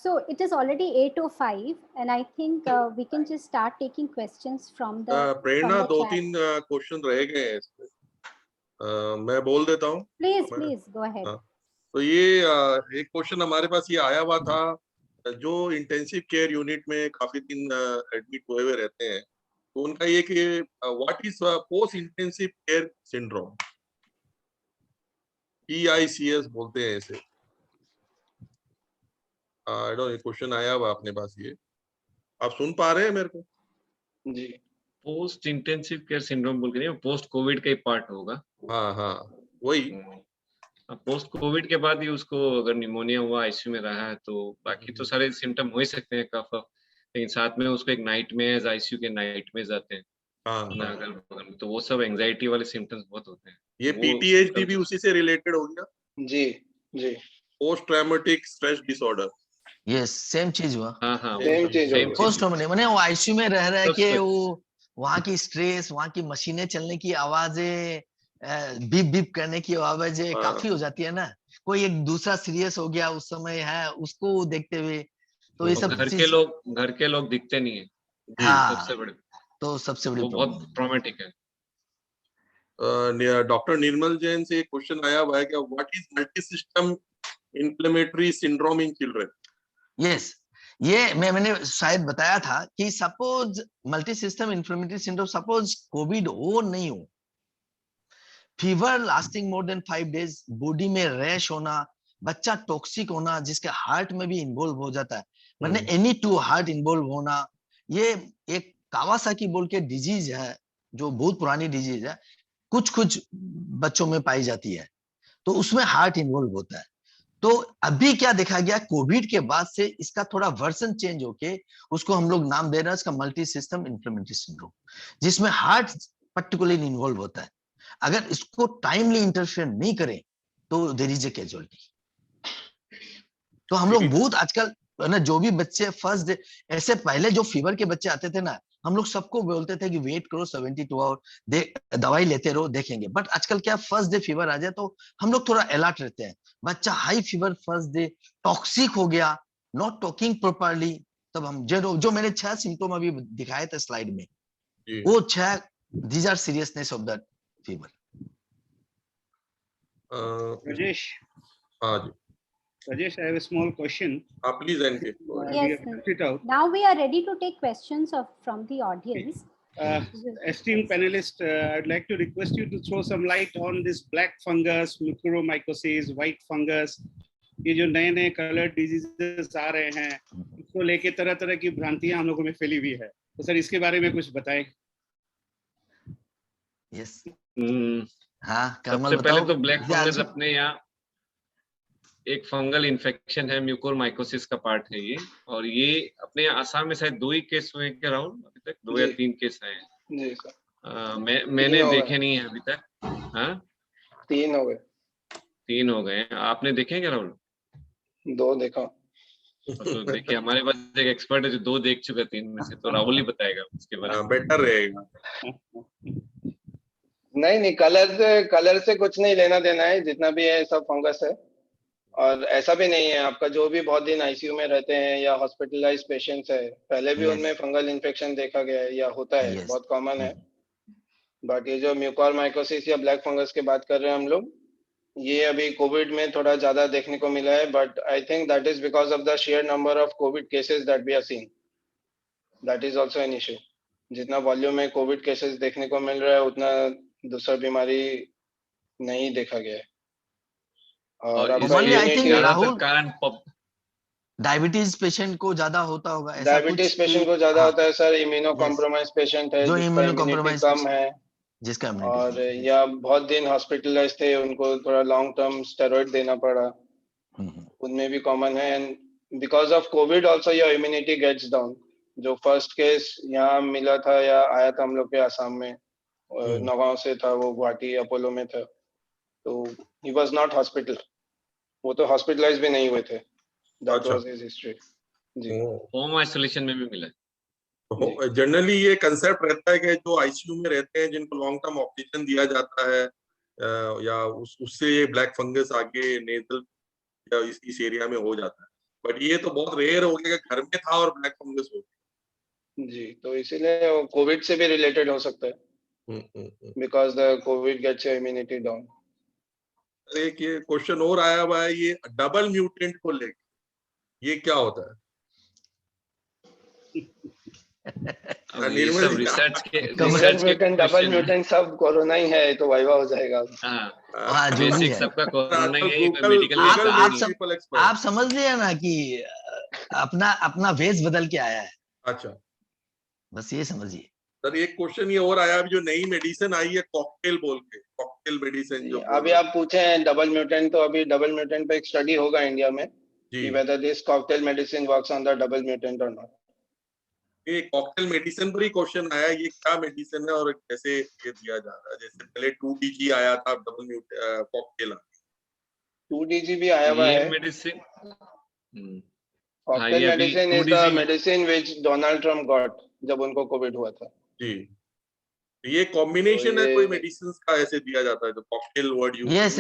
So it is already 8:05 and I think we can just start taking questions from the Prerna, from the 2-3 question रह गए हैं इसमें, मैं बोल देता हूँ। Please go ahead. तो ये एक क्वेश्चन हमारे पास ये आया हुआ था, जो इंटेंसिव केयर यूनिट में काफी दिन एडमिट हुए हुए रहते हैं, तो उनका ये कि what is post intensive care syndrome, PICS बोलते हैं इसे। आई डोंट नो, क्वेश्चन आया हुआ अपने पास, ये आप सुन पा रहे हैं मेरे को? जी, पोस्ट इंटेंसिव केयर सिंड्रोम बोल के नहीं, पोस्ट कोविड का ही पार्ट होगा। हाँ, वही। पोस्ट कोविड के बाद ही उसको अगर निमोनिया हुआ, आईसीयू में रहा है, तो बाकी तो सारे सिम्टम हो ही सकते हैं कफ, लेकिन साथ में उसको एक नाइट में आईसीयू के नाइट में जाते हैं अगल बगल में, तो वो सब एंजाइटी वाले सिम्टम्स बहुत होते हैं। ये PTSD भी उसी से रिलेटेड हो गया। जी, post traumatic stress disorder. Yes, same चीज हुआ। हाँ, सेम चीज होगा। पोस्ट मैंने वो आईसीयू में रह के वो वहाँ की स्ट्रेस, वहाँ की मशीनें चलने की आवाजें, बीप बीप करने की आवाजें काफी हो जाती है ना, कोई एक दूसरा सीरियस हो गया उस समय है, उसको देखते हुए, तो ये सब घर के लोग दिखते नहीं है। हाँ, सबसे बड़ी प्रॉब्लम, बहुत ट्रॉमेटिक है। डॉक्टर निर्मल जैन से एक क्वेश्चन आया हुआ है कि what is multi system inflammatory syndrome in children. Yes, ये मैंने शायद बताया था कि suppose multi system inflammatory syndrome, suppose Covid हो नहीं हो, fever lasting more than 5 days, body में रैश होना, बच्चा टॉक्सिक होना जिसके हार्ट में भी इन्वॉल्व हो जाता है, मतलब एनी टू हार्ट इन्वॉल्व होना, ये एक कावासाकी बोल के डिजीज है जो बहुत पुरानी डिजीज है, कुछ बच्चों में पाई जाती है, तो उसमें हार्ट इन्वॉल्व होता है। तो अभी क्या देखा गया, कोविड के बाद से इसका थोड़ा वर्जन चेंज होके उसको हम लोग नाम दे रहे हैं इसका मल्टी सिस्टम इन्फ्लेमेटरी सिंड्रोम, जिसमें हार्ट पर्टिकुलरली इन्वॉल्व होता है। अगर इसको टाइमली इंटरफेयर नहीं करें तो देयर इज ए कैजुअलिटी। तो हम लोग बहुत आजकल ना, जो भी बच्चे फर्स्ट डे, ऐसे पहले जो फीवर के बच्चे आते थे ना, हम लोग सबको बोलते थे कि वेट करो 72 आवर, दवाई लेते रहो देखेंगे, बट आजकल क्या, फर्स्ट डे फीवर आ जाए तो हम लोग थोड़ा अलर्ट रहते हैं। बच्चा high fever first day, toxic हो गया, नॉट टॉकिंग प्रॉपर्ली, तब हम जो मैंने 6 सिम्टोम अभी दिखाए थे स्लाइड में, वो 6 these are seriousness of that fever. Rajesh. हाँ जी, Rajesh, I have a small question. please, NK. Yes. Now we are ready to take questions from the audience. Esteemed panelist, I'd like to request you to throw some light on this black fungus, mucormycosis, white fungus. ये जो नए नए colour diseases आ रहे हैं, इसको लेके तरह तरह की भ्रांतियां हम लोगों में फैली हुई है, तो सर इसके बारे में कुछ बताएं। यस हाँ कमल सबसे पहले बताओ। तो ब्लैक या फंगस आंसर? अपने यहाँ एक फंगल इन्फेक्शन है, म्यूकोरमाइकोसिस का पार्ट है ये, और ये अपने आसाम में शायद 2 ही केस हुए हैं अराउंड अभी तक, 2 या 3 केस आए हैं। जी सर, मैंने हो देखे गए। नहीं है अभी तक। हाँ 3 हो गए, 3 हो गए हैं। आपने देखे क्या राहुल? 2 देखा। तो देखिए हमारे पास एक एक्सपर्ट है जो 2 देख चुका है 3 में से, तो राहुल ही बताएगा उसके बारे में। बेटर रहेगा। नहीं, कलर से कुछ नहीं लेना देना है, जितना भी है सब फंगस है। और ऐसा भी नहीं है, आपका जो भी बहुत दिन आईसीयू में रहते हैं या हॉस्पिटलाइज पेशेंट्स है, पहले भी Yes. उनमें फंगल इन्फेक्शन देखा गया है या होता है, Yes. बहुत कॉमन है। बट ये जो म्यूकोरमाइकोसिस या ब्लैक फंगस की बात कर रहे हैं हम लोग, ये अभी कोविड में थोड़ा ज्यादा देखने को मिला है, but I think that is because of the share number of Covid cases that we are seeing, that is also an issue. जितना वॉल्यूम में कोविड केसेस देखने को मिल रहा है, उतना दूसरा बीमारी नहीं देखा गया है। और आपका Commonly, I think, immunity, Rahul, कारण डायबिटीज पेशेंट को ज्यादा होता होगा ऐसा डायबिटीज कुछ पेशेंट को ज्यादा हाँ, होता है सर, इम्यूनो कॉम्प्रोमाइज पेशेंट है जो जिसका इम्यूनो इम्यूनिटी कॉम्प्रोमाइज कम है, जिसका और immunity या बहुत दिन हॉस्पिटलाइज थे, उनको थोड़ा लॉन्ग टर्म स्टेरॉइड देना पड़ा, उनमें भी कॉमन है। And because of Covid also your immunity gets down. जो फर्स्ट केस यहाँ मिला था या आया था हम लोग के आसाम में, नगांव से था, वो गुवाहाटी अपोलो में था, तो ही वाज नॉट हॉस्पिटल, वो तो हॉस्पिटलाइज भी नहीं हुए थे। That was his history. जी, होम आइसोलेशन में भी मिला है। तो जनरली ये कंसेप्ट रहता है कि जो आईसीयू में रहते हैं, जिनको लॉन्ग टर्म ऑक्सीजन दिया जाता है, या उससे ये ब्लैक फंगस आगे नेजल या इस एरिया में हो जाता है। बट ये तो बहुत रेयर हो गया कि घर में था और ब्लैक फंगस हो गया। जी, तो इसीलिए कोविड से भी रिलेटेड हो सकता है, because the Covid gets your immunity down. एक ये क्वेश्चन और आया हुआ है, ये डबल म्यूटेंट को लेके ये क्या होता है? ये सब रिसर्च के डबल म्यूटेंट सब कोरोना ही है, तो वाइवा हो जाएगा। हाँ, जो भी बेसिक है। सबका कोरोना ही है, Google- मेडिकल Google आप समझ लिया ना कि अपना वेश बदल के आया है, अच्छा, बस ये समझिए। सर एक क्वेश्चन ये और आया, जो नई मेडिसिन आई है कॉकटेल बोल के, कॉकटेल मेडिसिन जो अभी आप पूछे हैं डबल म्यूटेंट, तो अभी डबल म्यूटेंट पे एक स्टडी होगा इंडिया में कि whether this cocktail medicine works on the double mutant or not. ये कॉकटेल मेडिसिन पर ही क्वेश्चन आया, ये क्या मेडिसिन है और कैसे ये दिया जा रहा है? जैसे पहले 2DG आया था, डबल म्यूटेंट कॉकटेल 2DG भी आया हुआ है। Medicine cocktail medicine is the medicine which Donald Trump got जब उनको कोविड हुआ था। जी, ये कॉम्बिनेशन है कोई मेडिसिन का ऐसे दिया जाता है जो cocktail word use? Yes,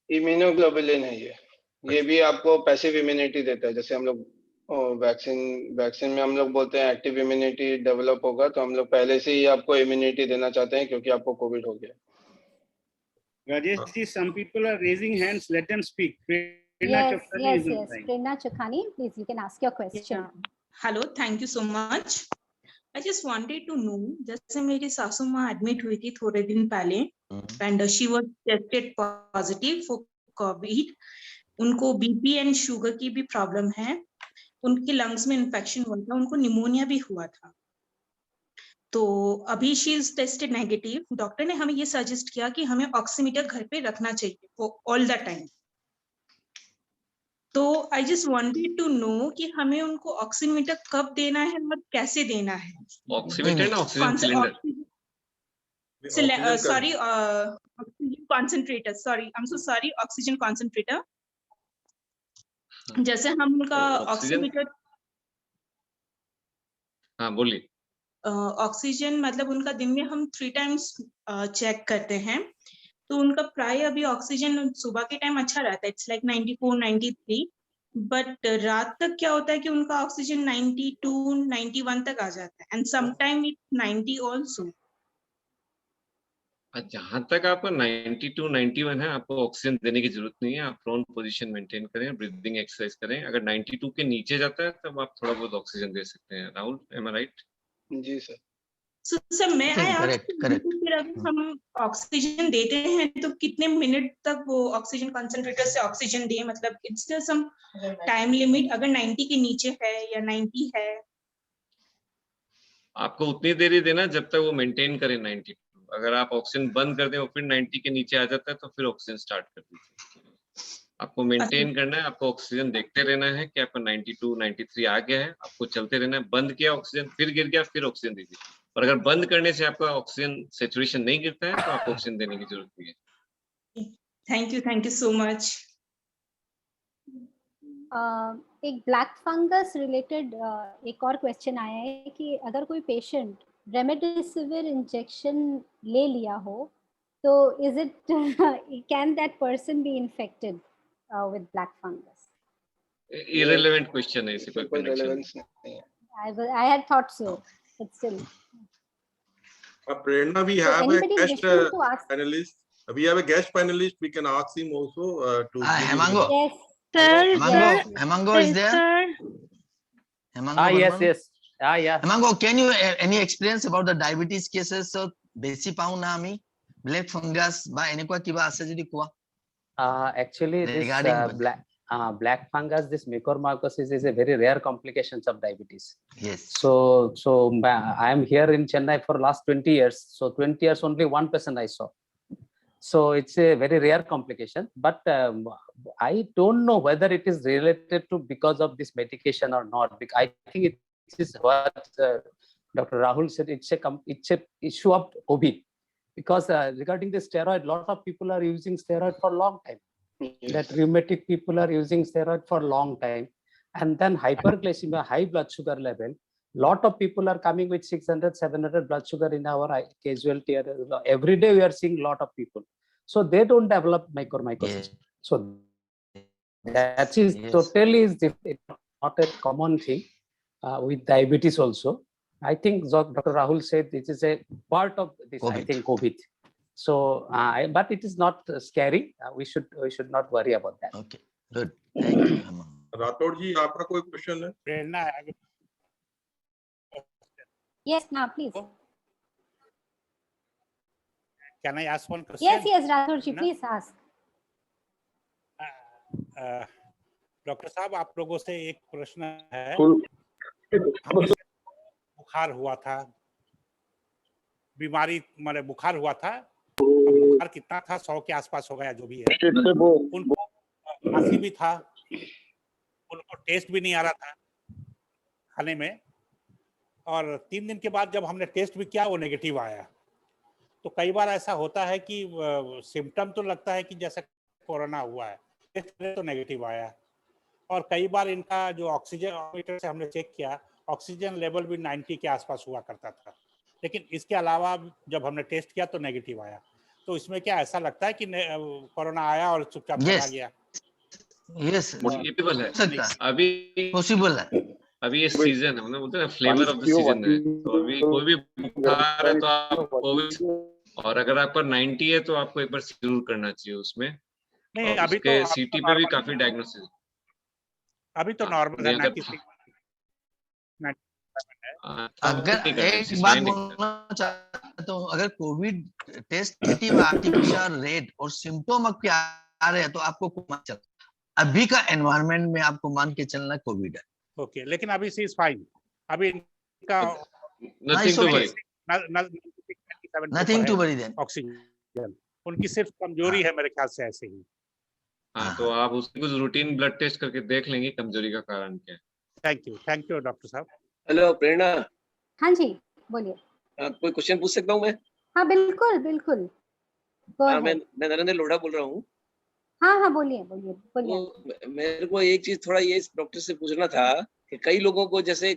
immunoglobulin है ये भी आपको पैसिव इम्यूनिटी देता है। जैसे हम लोग वैक्सीन में हम लोग बोलते हैं एक्टिव इम्यूनिटी डेवलप होगा, तो हम लोग पहले से ही आपको इम्यूनिटी देना चाहते हैं क्योंकि आपको कोविड हो गया। Rajesh ji, some people are raising hands. Let them speak. Yes. Prerna Chokhani, please, you can ask your question. Yeah. Hello, thank you so much. I just wanted to know, जैसे मेरी सासू माँ admit हुई थी थोड़े दिन पहले, and she was tested positive for COVID. उनको बीपी एंड शुगर की भी प्रॉब्लम है, उनके लंग्स में इन्फेक्शन हुआ था, उनको निमोनिया भी हुआ था। तो अभी she is tested negative. Doctor ने हमें ये सजेस्ट किया कि हमें ऑक्सीमीटर घर पे रखना चाहिए फॉर ऑल द टाइम। तो I just wanted to know कि हमें उनको ऑक्सीमीटर कब देना है और कैसे देना है। ऑक्सीमीटर ना oxygen cylinder, sorry oxygen concentrator, sorry I am so sorry, oxygen concentrator. जैसे हम उनका ऑक्सीमीटर, हाँ बोलिए। ऑक्सीजन मतलब उनका दिन में हम 3 टाइम्स चेक करते हैं, तो उनका प्राय अभी ऑक्सीजन सुबह के टाइम अच्छा रहता है, इट्स लाइक 94 93, बट रात तक क्या होता है कि उनका ऑक्सीजन 92 91 तक आ जाता है, and some time it 90 also. जहां तक आपका 92 91 है, आपको ऑक्सीजन देने की जरूरत नहीं है। आप प्रोन पोजीशन मेंटेन करें, ब्रीदिंग एक्सरसाइज करें। अगर 92 के नीचे जाता है तब आप थोड़ा बहुत ऑक्सीजन दे सकते हैं। राहुल, एम आई राइट? जी सर। So, सर मैं Think आया correct, correct. फिर अगर हम ऑक्सीजन देते हैं तो कितने मिनट तक वो ऑक्सीजन कंसंट्रेटर से ऑक्सीजन दे, मतलब इट्स सम टाइम लिमिट अगर 90 के नीचे है या 90 है? आपको उतनी देर ही देना जब तक वो मेंटेन करे 92। अगर आप ऑक्सीजन बंद कर दें और फिर 90 के नीचे आ जाता है तो फिर ऑक्सीजन स्टार्ट कर दीजिए। आपको मेंटेन करना है, आपको ऑक्सीजन देखते रहना है कि आपका 92 93 आ गया है, आपको चलते रहना है। बंद किया ऑक्सीजन फिर गिर गया फिर ऑक्सीजन दीजिए। और अगर बंद करने से आपका ऑक्सीजन सैचुरेशन नहीं गिरता है तो आपको ऑक्सीजन देने की जरूरत नहीं है। Thank you so much. एक ब्लैक फंगस रिलेटेड एक और क्वेश्चन आया है कि अगर कोई पेशेंट रेमडेसिविर इंजेक्शन ले लिया हो तो is it can that person be infected with black fungus? Irrelevant question है, इसे कोई कोई कनेक्शन relevance नहीं है। I had thought so, but still. Prerna, we So have a anybody guest wishing to ask? panelist. We have a guest panelist. We can ask him also to. give his Hemango. remarks. Yes. Sir, Hemango, sir, Hemango is there? sir. Hemango yes, Burman? yes. Yeah. Hemango, can you any experience about the diabetes cases? So besi pau na ami black fungus ba enekwa kiba ase jodi koa? Actually, this Regarding black fungus, this mucormycosis is a very rare complications of diabetes. Yes. So I am here in Chennai for last 20 years. So 20 years only one person I saw. So it's a very rare complication, but I don't know whether it is related to because of this medication or not. I think it is what Dr. Rahul said. It's a issue of COVID, because regarding the steroid, lot of people are using steroid for a long time. That rheumatic people are using steroid for a long time, and then hyperglycemia, high blood sugar level. Lot of people are coming with 600, 700 blood sugar in our casualty. Every day we are seeing lot of people. So they don't develop mucormycosis. Yes. So that is Yes. totally is not a common thing with diabetes also. I think Dr. Rahul said this is a part of this. I COVID. think COVID. So, but it is not scary. We should not worry about that. Okay, good. Thank you, Hemango. Rathore जी, आपका कोई question है? प्रेरणा, Yes, now please. can I ask one question? Yes, Rathorji, No? please ask. Doctor साहब, आप लोगों से एक प्रश्न है। हमें बुखार हुआ था, बीमारी माने बुखार हुआ था, बुखार कितना था, 100 के आसपास हो गया, जो भी है। उनको खांसी भी था, उनको टेस्ट भी नहीं आ रहा था खाने में, और 3 दिन के बाद जब हमने टेस्ट भी किया वो नेगेटिव आया। तो कई बार ऐसा होता है कि सिम्टम तो लगता है कि जैसे कोरोना हुआ है, टेस्ट तो नेगेटिव आया, और कई बार इनका जो ऑक्सीजन मीटर से हमने चेक किया, ऑक्सीजन लेवल भी 90 के आसपास हुआ करता था, लेकिन इसके अलावा जब हमने टेस्ट किया तो नेगेटिव आया। तो इसमें क्या ऐसा लगता है कि कोरोना आया और चुपचाप चला गया? Yes. पॉसिबल है सकता है। अभी, Possible है। अभी ये सीजन है, मतलब बोलते हैं ना फ्लेवर ऑफ द सीजन है। तो अभी कोई भी बुखार है तो आप कोविड, और अगर आपका 90 है तो आपको एक बार जरूर करना चाहिए उसमें। नहीं, और अभी उसके तो सीटी पे भी काफी डायग्नोसिस, अभी तो नॉर्मल है, अगर 96 है। अगर एक बात बोलना चाहता हूँ, अगर Covid test negative RTPCR rate और सिम्टोम आपके आ रहे हैं तो आपको मान चल, अभी का एनवायरनमेंट में आपको मान के चलना कोविड है। ओके, लेकिन अभी सी इज फाइन, अभी इनका nothing to worry, nothing to worry then. Oxygen उनकी सिर्फ कमजोरी है मेरे ख्याल से, ऐसे ही। हाँ, तो आप उसकी कुछ रूटीन ब्लड टेस्ट करके देख लेंगे कमजोरी का कारण क्या है। थैंक यू डॉक्टर साहब। हेलो प्रेरणा, हाँ जी, बोलिए। कोई क्वेश्चन पूछ सकता हूँ मैं? हाँ बिल्कुल बिल्कुल। मैं नरेंद्र लोढ़ा बोल रहा हूँ। हाँ बोलिए। तो मेरे को एक चीज थोड़ा ये डॉक्टर से पूछना था कि कई लोगों को जैसे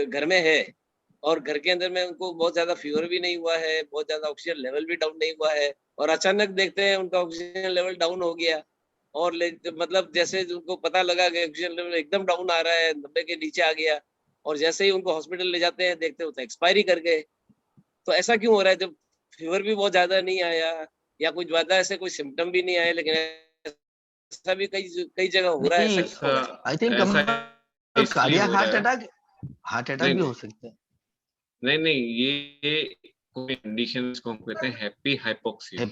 घर में है और घर के अंदर में उनको बहुत ज्यादा फीवर भी नहीं हुआ है, बहुत ज्यादा ऑक्सीजन लेवल भी डाउन नहीं हुआ है, और अचानक देखते हैं उनका ऑक्सीजन लेवल डाउन हो गया, और मतलब जैसे उनको पता लगा कि ऑक्सीजन लेवल एकदम डाउन आ रहा है, 90 के नीचे आ गया, और जैसे ही उनको हॉस्पिटल ले जाते हैं देखते होते एक्सपायरी कर गए। तो ऐसा क्यों हो रहा है? जब फीवर भी बहुत ज्यादा नहीं आया या कुछ ज्यादा ऐसे कोई सिम्टम भी नहीं आए, लेकिन ऐसा भी कई जगह हो रहा है। I think cardiac heart attack भी हो सकता है। नहीं, ये कोई कंडीशन इसको हम कहते हैं हैप्पी हाइपोक्सिया।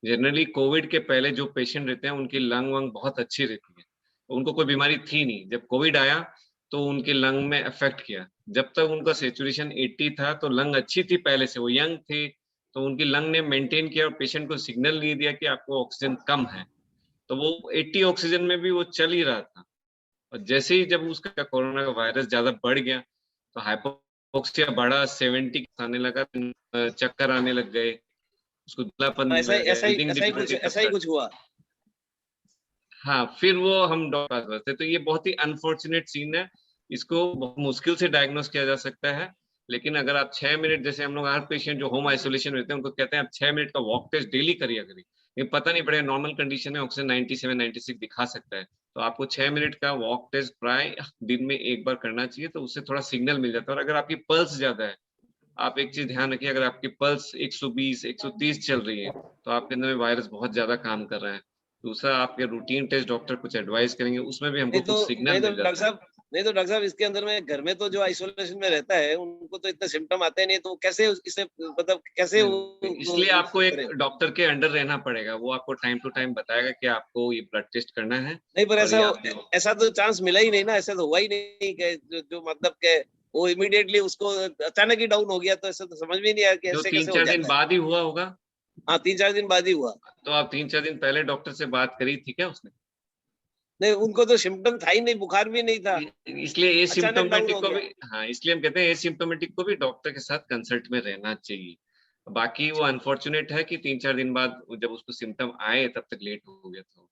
जनरली कोविड के पहले जो पेशेंट रहते हैं उनकी लंग वंग बहुत अच्छी रहती है, उनको कोई बीमारी थी नहीं। जब कोविड आया तो उनके लंग में अफेक्ट किया। जब तक उनका सैचुरेशन 80 था तो लंग अच्छी थी, पहले से वो यंग थे, तो उनकी लंग ने मेंटेन किया और पेशेंट को सिग्नल नहीं दिया कि आपको ऑक्सीजन कम है, तो वो 80 ऑक्सीजन में भी वो चल ही रहा था। और जैसे ही जब उसका कोरोना का वायरस ज्यादा बढ़ गया तो हाइपोक्सिया बढ़ा, 70 आने लगा, चक्कर आने लग गए, उसको दुबलापन ऐसा ही कुछ हुआ। हाँ, फिर वो हम डॉक्टर पास बढ़ते। तो ये बहुत ही अनफॉर्चुनेट सीन है, इसको बहुत मुश्किल से डायग्नोस किया जा सकता है। लेकिन अगर आप 6 मिनट, जैसे हम लोग हर पेशेंट जो होम आइसोलेशन रहते हैं उनको कहते हैं आप 6 मिनट का वॉक टेस्ट डेली करिए। ये पता नहीं पड़ेगा, नॉर्मल कंडीशन में ऑक्सीजन 97 96 दिखा सकता है, तो आपको 6 मिनट का वॉक टेस्ट प्राय दिन में एक बार करना चाहिए, तो उससे थोड़ा सिग्नल मिल जाता है। और अगर आपकी पल्स ज्यादा है, आप एक चीज ध्यान रखिए, अगर आपकी पल्स 120 130 चल रही है तो आपके अंदर में वायरस बहुत ज्यादा काम कर रहा है। दूसरा, आपके रूटीन टेस्ट डॉक्टर कुछ एडवाइस करेंगे, उसमें भी हमको कुछ सिग्नल मिल जाता है। नहीं तो डॉक्टर साहब, इसके अंदर में घर में तो जो आइसोलेशन में रहता है उनको तो इतने सिम्टम आते नहीं, तो कैसे इसे मतलब कैसे इसलिए आपको एक डॉक्टर के अंडर रहना पड़ेगा, वो आपको टाइम टू टाइम बताएगा कि आपको ये ब्लड टेस्ट करना है। नहीं, पर ऐसा तो चांस मिला ही नहीं ना, ऐसा तो हुआ ही नहीं जो मतलब के वो इमीडिएटली उसको अचानक ही डाउन हो गया, तो ऐसा तो समझ में नहीं आया कि ऐसे कैसे हो जाता है। 3-4 दिन बाद ही हुआ होगा। हाँ, 3-4 दिन बाद ही हुआ। तो आप 3-4 दिन पहले डॉक्टर से बात करी थी क्या उसने? नहीं, उनको तो सिम्टम था ही नहीं, बुखार भी नहीं था, इसलिए एसिम्प्टोमेटिक को भी, हाँ, इसलिए हम कहते हैं एसिम्प्टोमेटिक को भी डॉक्टर के साथ कंसल्ट में रहना चाहिए। बाकी वो अनफॉर्चुनेट है कि 3-4 दिन बाद जब उसको सिम्टम आए तब तक लेट हो गया था।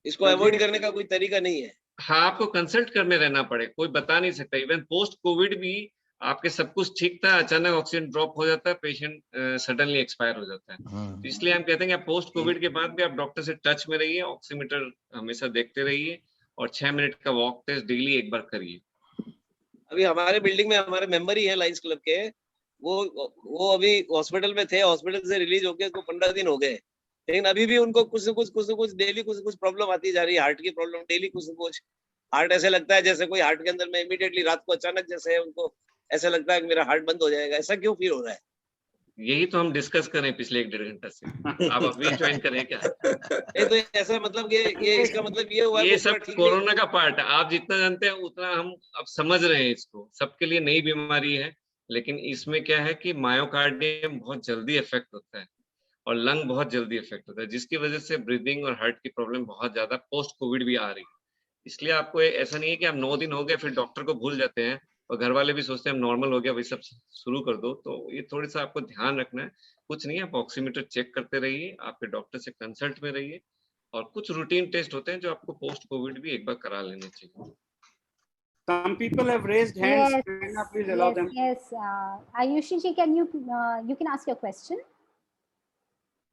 इसको अवॉइड करने का कोई तरीका नहीं है। हाँ, आपको कंसल्ट करने रहना पड़े, कोई बता नहीं सकता। इवन पोस्ट कोविड भी आपके सब कुछ ठीक था, अचानक ऑक्सीजन ड्रॉप हो जाता है, पेशेंट सडनली एक्सपायर हो जाता है। तो इसलिए हम कहते हैं कि आप पोस्ट कोविड के बाद भी आप डॉक्टर से टच में रहिए, ऑक्सीमीटर हमेशा देखते रहिए और 6 मिनट का वॉक टेस्ट डेली एक बार करिए। अभी हमारे बिल्डिंग में हमारे मेंबर ही है लायंस क्लब के, वो अभी हॉस्पिटल में थे, हॉस्पिटल से रिलीज होके उसको 15 दिन हो गए, लेकिन अभी भी उनको कुछ न कुछ डेली कुछ न कुछ प्रॉब्लम आती जा रही है, हार्ट की प्रॉब्लम डेली कुछ न कुछ। हार्ट ऐसे लगता है जैसे कोई हार्ट के अंदर में इमीडिएटली रात को अचानक जैसे उनको ऐसा लगता है कि मेरा हार्ट बंद हो जाएगा। ऐसा क्यों फील हो रहा है? यही तो हम डिस्कस कर रहे हैं पिछले 1-1.5 घंटा से। आप अभी ज्वाइन करें क्या? नहीं तो ऐसा मतलब ये इसका मतलब ये हुआ, ये सब कोरोना का पार्ट है। आप जितना जानते हैं उतना हम अब समझ रहे हैं इसको। सबके लिए नई बीमारी है, लेकिन इसमें क्या है कि मायोकार्डियम बहुत जल्दी इफेक्ट होता है और लंग बहुत जल्दी इफेक्ट होता है, जिसकी वजह से ब्रीदिंग और हार्ट की प्रॉब्लम बहुत ज्यादा पोस्ट कोविड भी आ रही है। इसलिए आपको ऐसा नहीं है कि आप 9 दिन हो गए फिर डॉक्टर को भूल जाते हैं और घर वाले भी सोचते हैं नॉर्मल हो गया वही सब शुरू कर दो। तो ये थोड़ी सा आपको ध्यान रखना है। कुछ नहीं है, आप ऑक्सीमीटर चेक करते रहिए, आपके डॉक्टर से कंसल्ट में रहिए, और कुछ रूटीन टेस्ट होते हैं जो आपको पोस्ट कोविड भी एक बार करा लेने चाहिए। Some people have raised hands. Yes. Prerna, please allow them. Yes. Ayushi ji, can you can ask your question?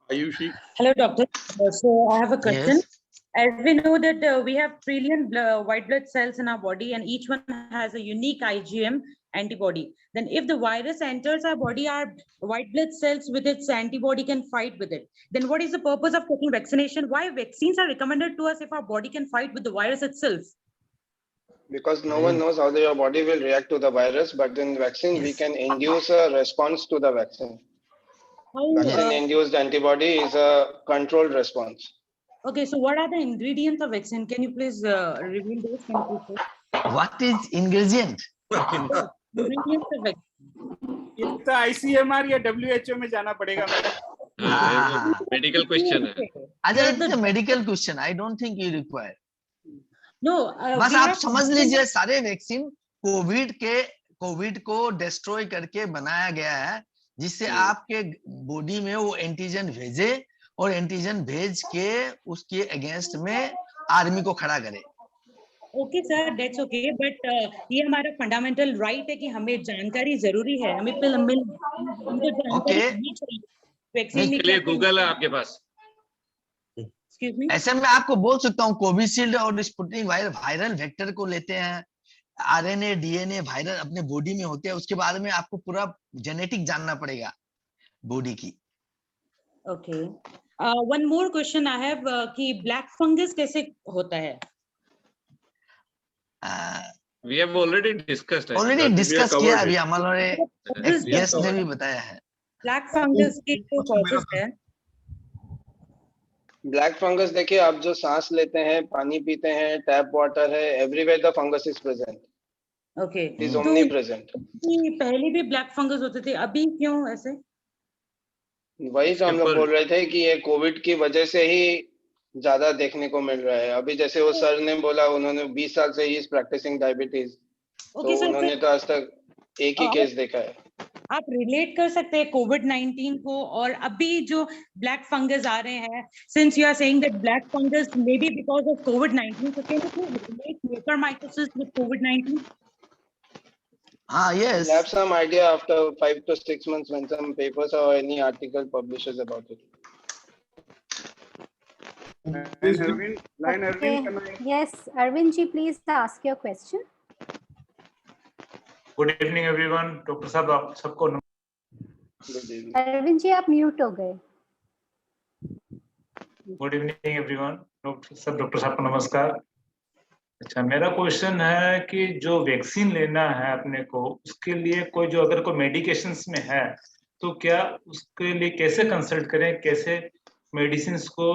Ayushi. Hello, doctor. So I have a question. Yes. As we know that we have trillion white blood cells in our body, and each one has a unique IgM antibody. Then if the virus enters our body, our white blood cells with its antibody can fight with it. Then what is the purpose of taking vaccination? Why vaccines are recommended to us if our body can fight with the virus itself? Because no one knows how your body will react to the virus, but in vaccine, we can induce a response to the vaccine. Vaccine-induced antibody is a controlled response. Okay, so what are the ingredients of vaccine? Can you please reveal those? What is ingredient? Ingredients of vaccine. तो ICMR या WHO में जाना पड़ेगा madam. Medical question है। अच्छा, it's a medical question. I don't think you require. No, बस आप समझ लीजिए सारे वैक्सीन कोविड को डिस्ट्रॉय करके बनाया गया है, जिससे आपके बॉडी में वो एंटीजन भेजे और एंटीजन भेज के उसके अगेंस्ट में आर्मी को खड़ा करे। Okay sir, that's okay, but ये हमारा फंडामेंटल राइट है कि हमें जानकारी जरूरी है, हमें हमको जानकारी चाहिए। वैक्सीन के लिए गूगल है आपके पास? एक्सक्यूज मी, ऐसे में आपको बोल सकता हूँ कोविशील्ड और स्पुतनिक वायरल वेक्टर को लेते हैं, आरएनए डीएनए वायरल अपने बॉडी में होते हैं, उसके बारे में आपको पूरा जेनेटिक जानना पड़ेगा बॉडी की। Okay, one more question I have कि ब्लैक फंगस कैसे होता है? We have already discussed. I think. Already discuss किया अभी हमारे Causes गेस्ट ने क्या भी बताया है। ब्लैक फंगस के जो कॉजेस है? ब्लैक फंगस देखिए, आप जो सांस लेते हैं, पानी पीते हैं, टैप वाटर है, everywhere the fungus is present, okay, is तो ओमनी प्रेजेंट। पहले भी ब्लैक फंगस होते थे, अभी क्यों ऐसे? वही तो हम लोग Simple. बोल रहे थे कि ये कोविड की वजह से ही ज्यादा देखने को मिल रहा है। अभी जैसे वो सर ने बोला, उन्होंने 20 साल से ही इज प्रैक्टिसिंग डायबिटीज, ओके तो सर, उन्होंने तो आज तक एक ही केस देखा है। आप रिलेट कर सकते हैं कोविड-19 को और अभी जो ब्लैक फंगस आ रहे हैं? Since you are saying that black fungus may be because of कोविड-19, so can you relate mucormycosis with COVID-19? yes. We'll have some idea after 5 to 6 months when some papers or any article publishes about it. Arvind, line Okay. Arvind, can I? Yes, Arvind ji, please ask your question. Good evening everyone. Doctor साहब आप सबको अरविंद जी आप mute हो गए। Good evening everyone. Doctor साहब को नमस्कार। अच्छा, मेरा क्वेश्चन है कि जो वैक्सीन लेना है अपने को, उसके लिए कोई जो अगर कोई मेडिकेशंस में है तो क्या उसके लिए कैसे कंसल्ट करें, कैसे मेडिसिन को,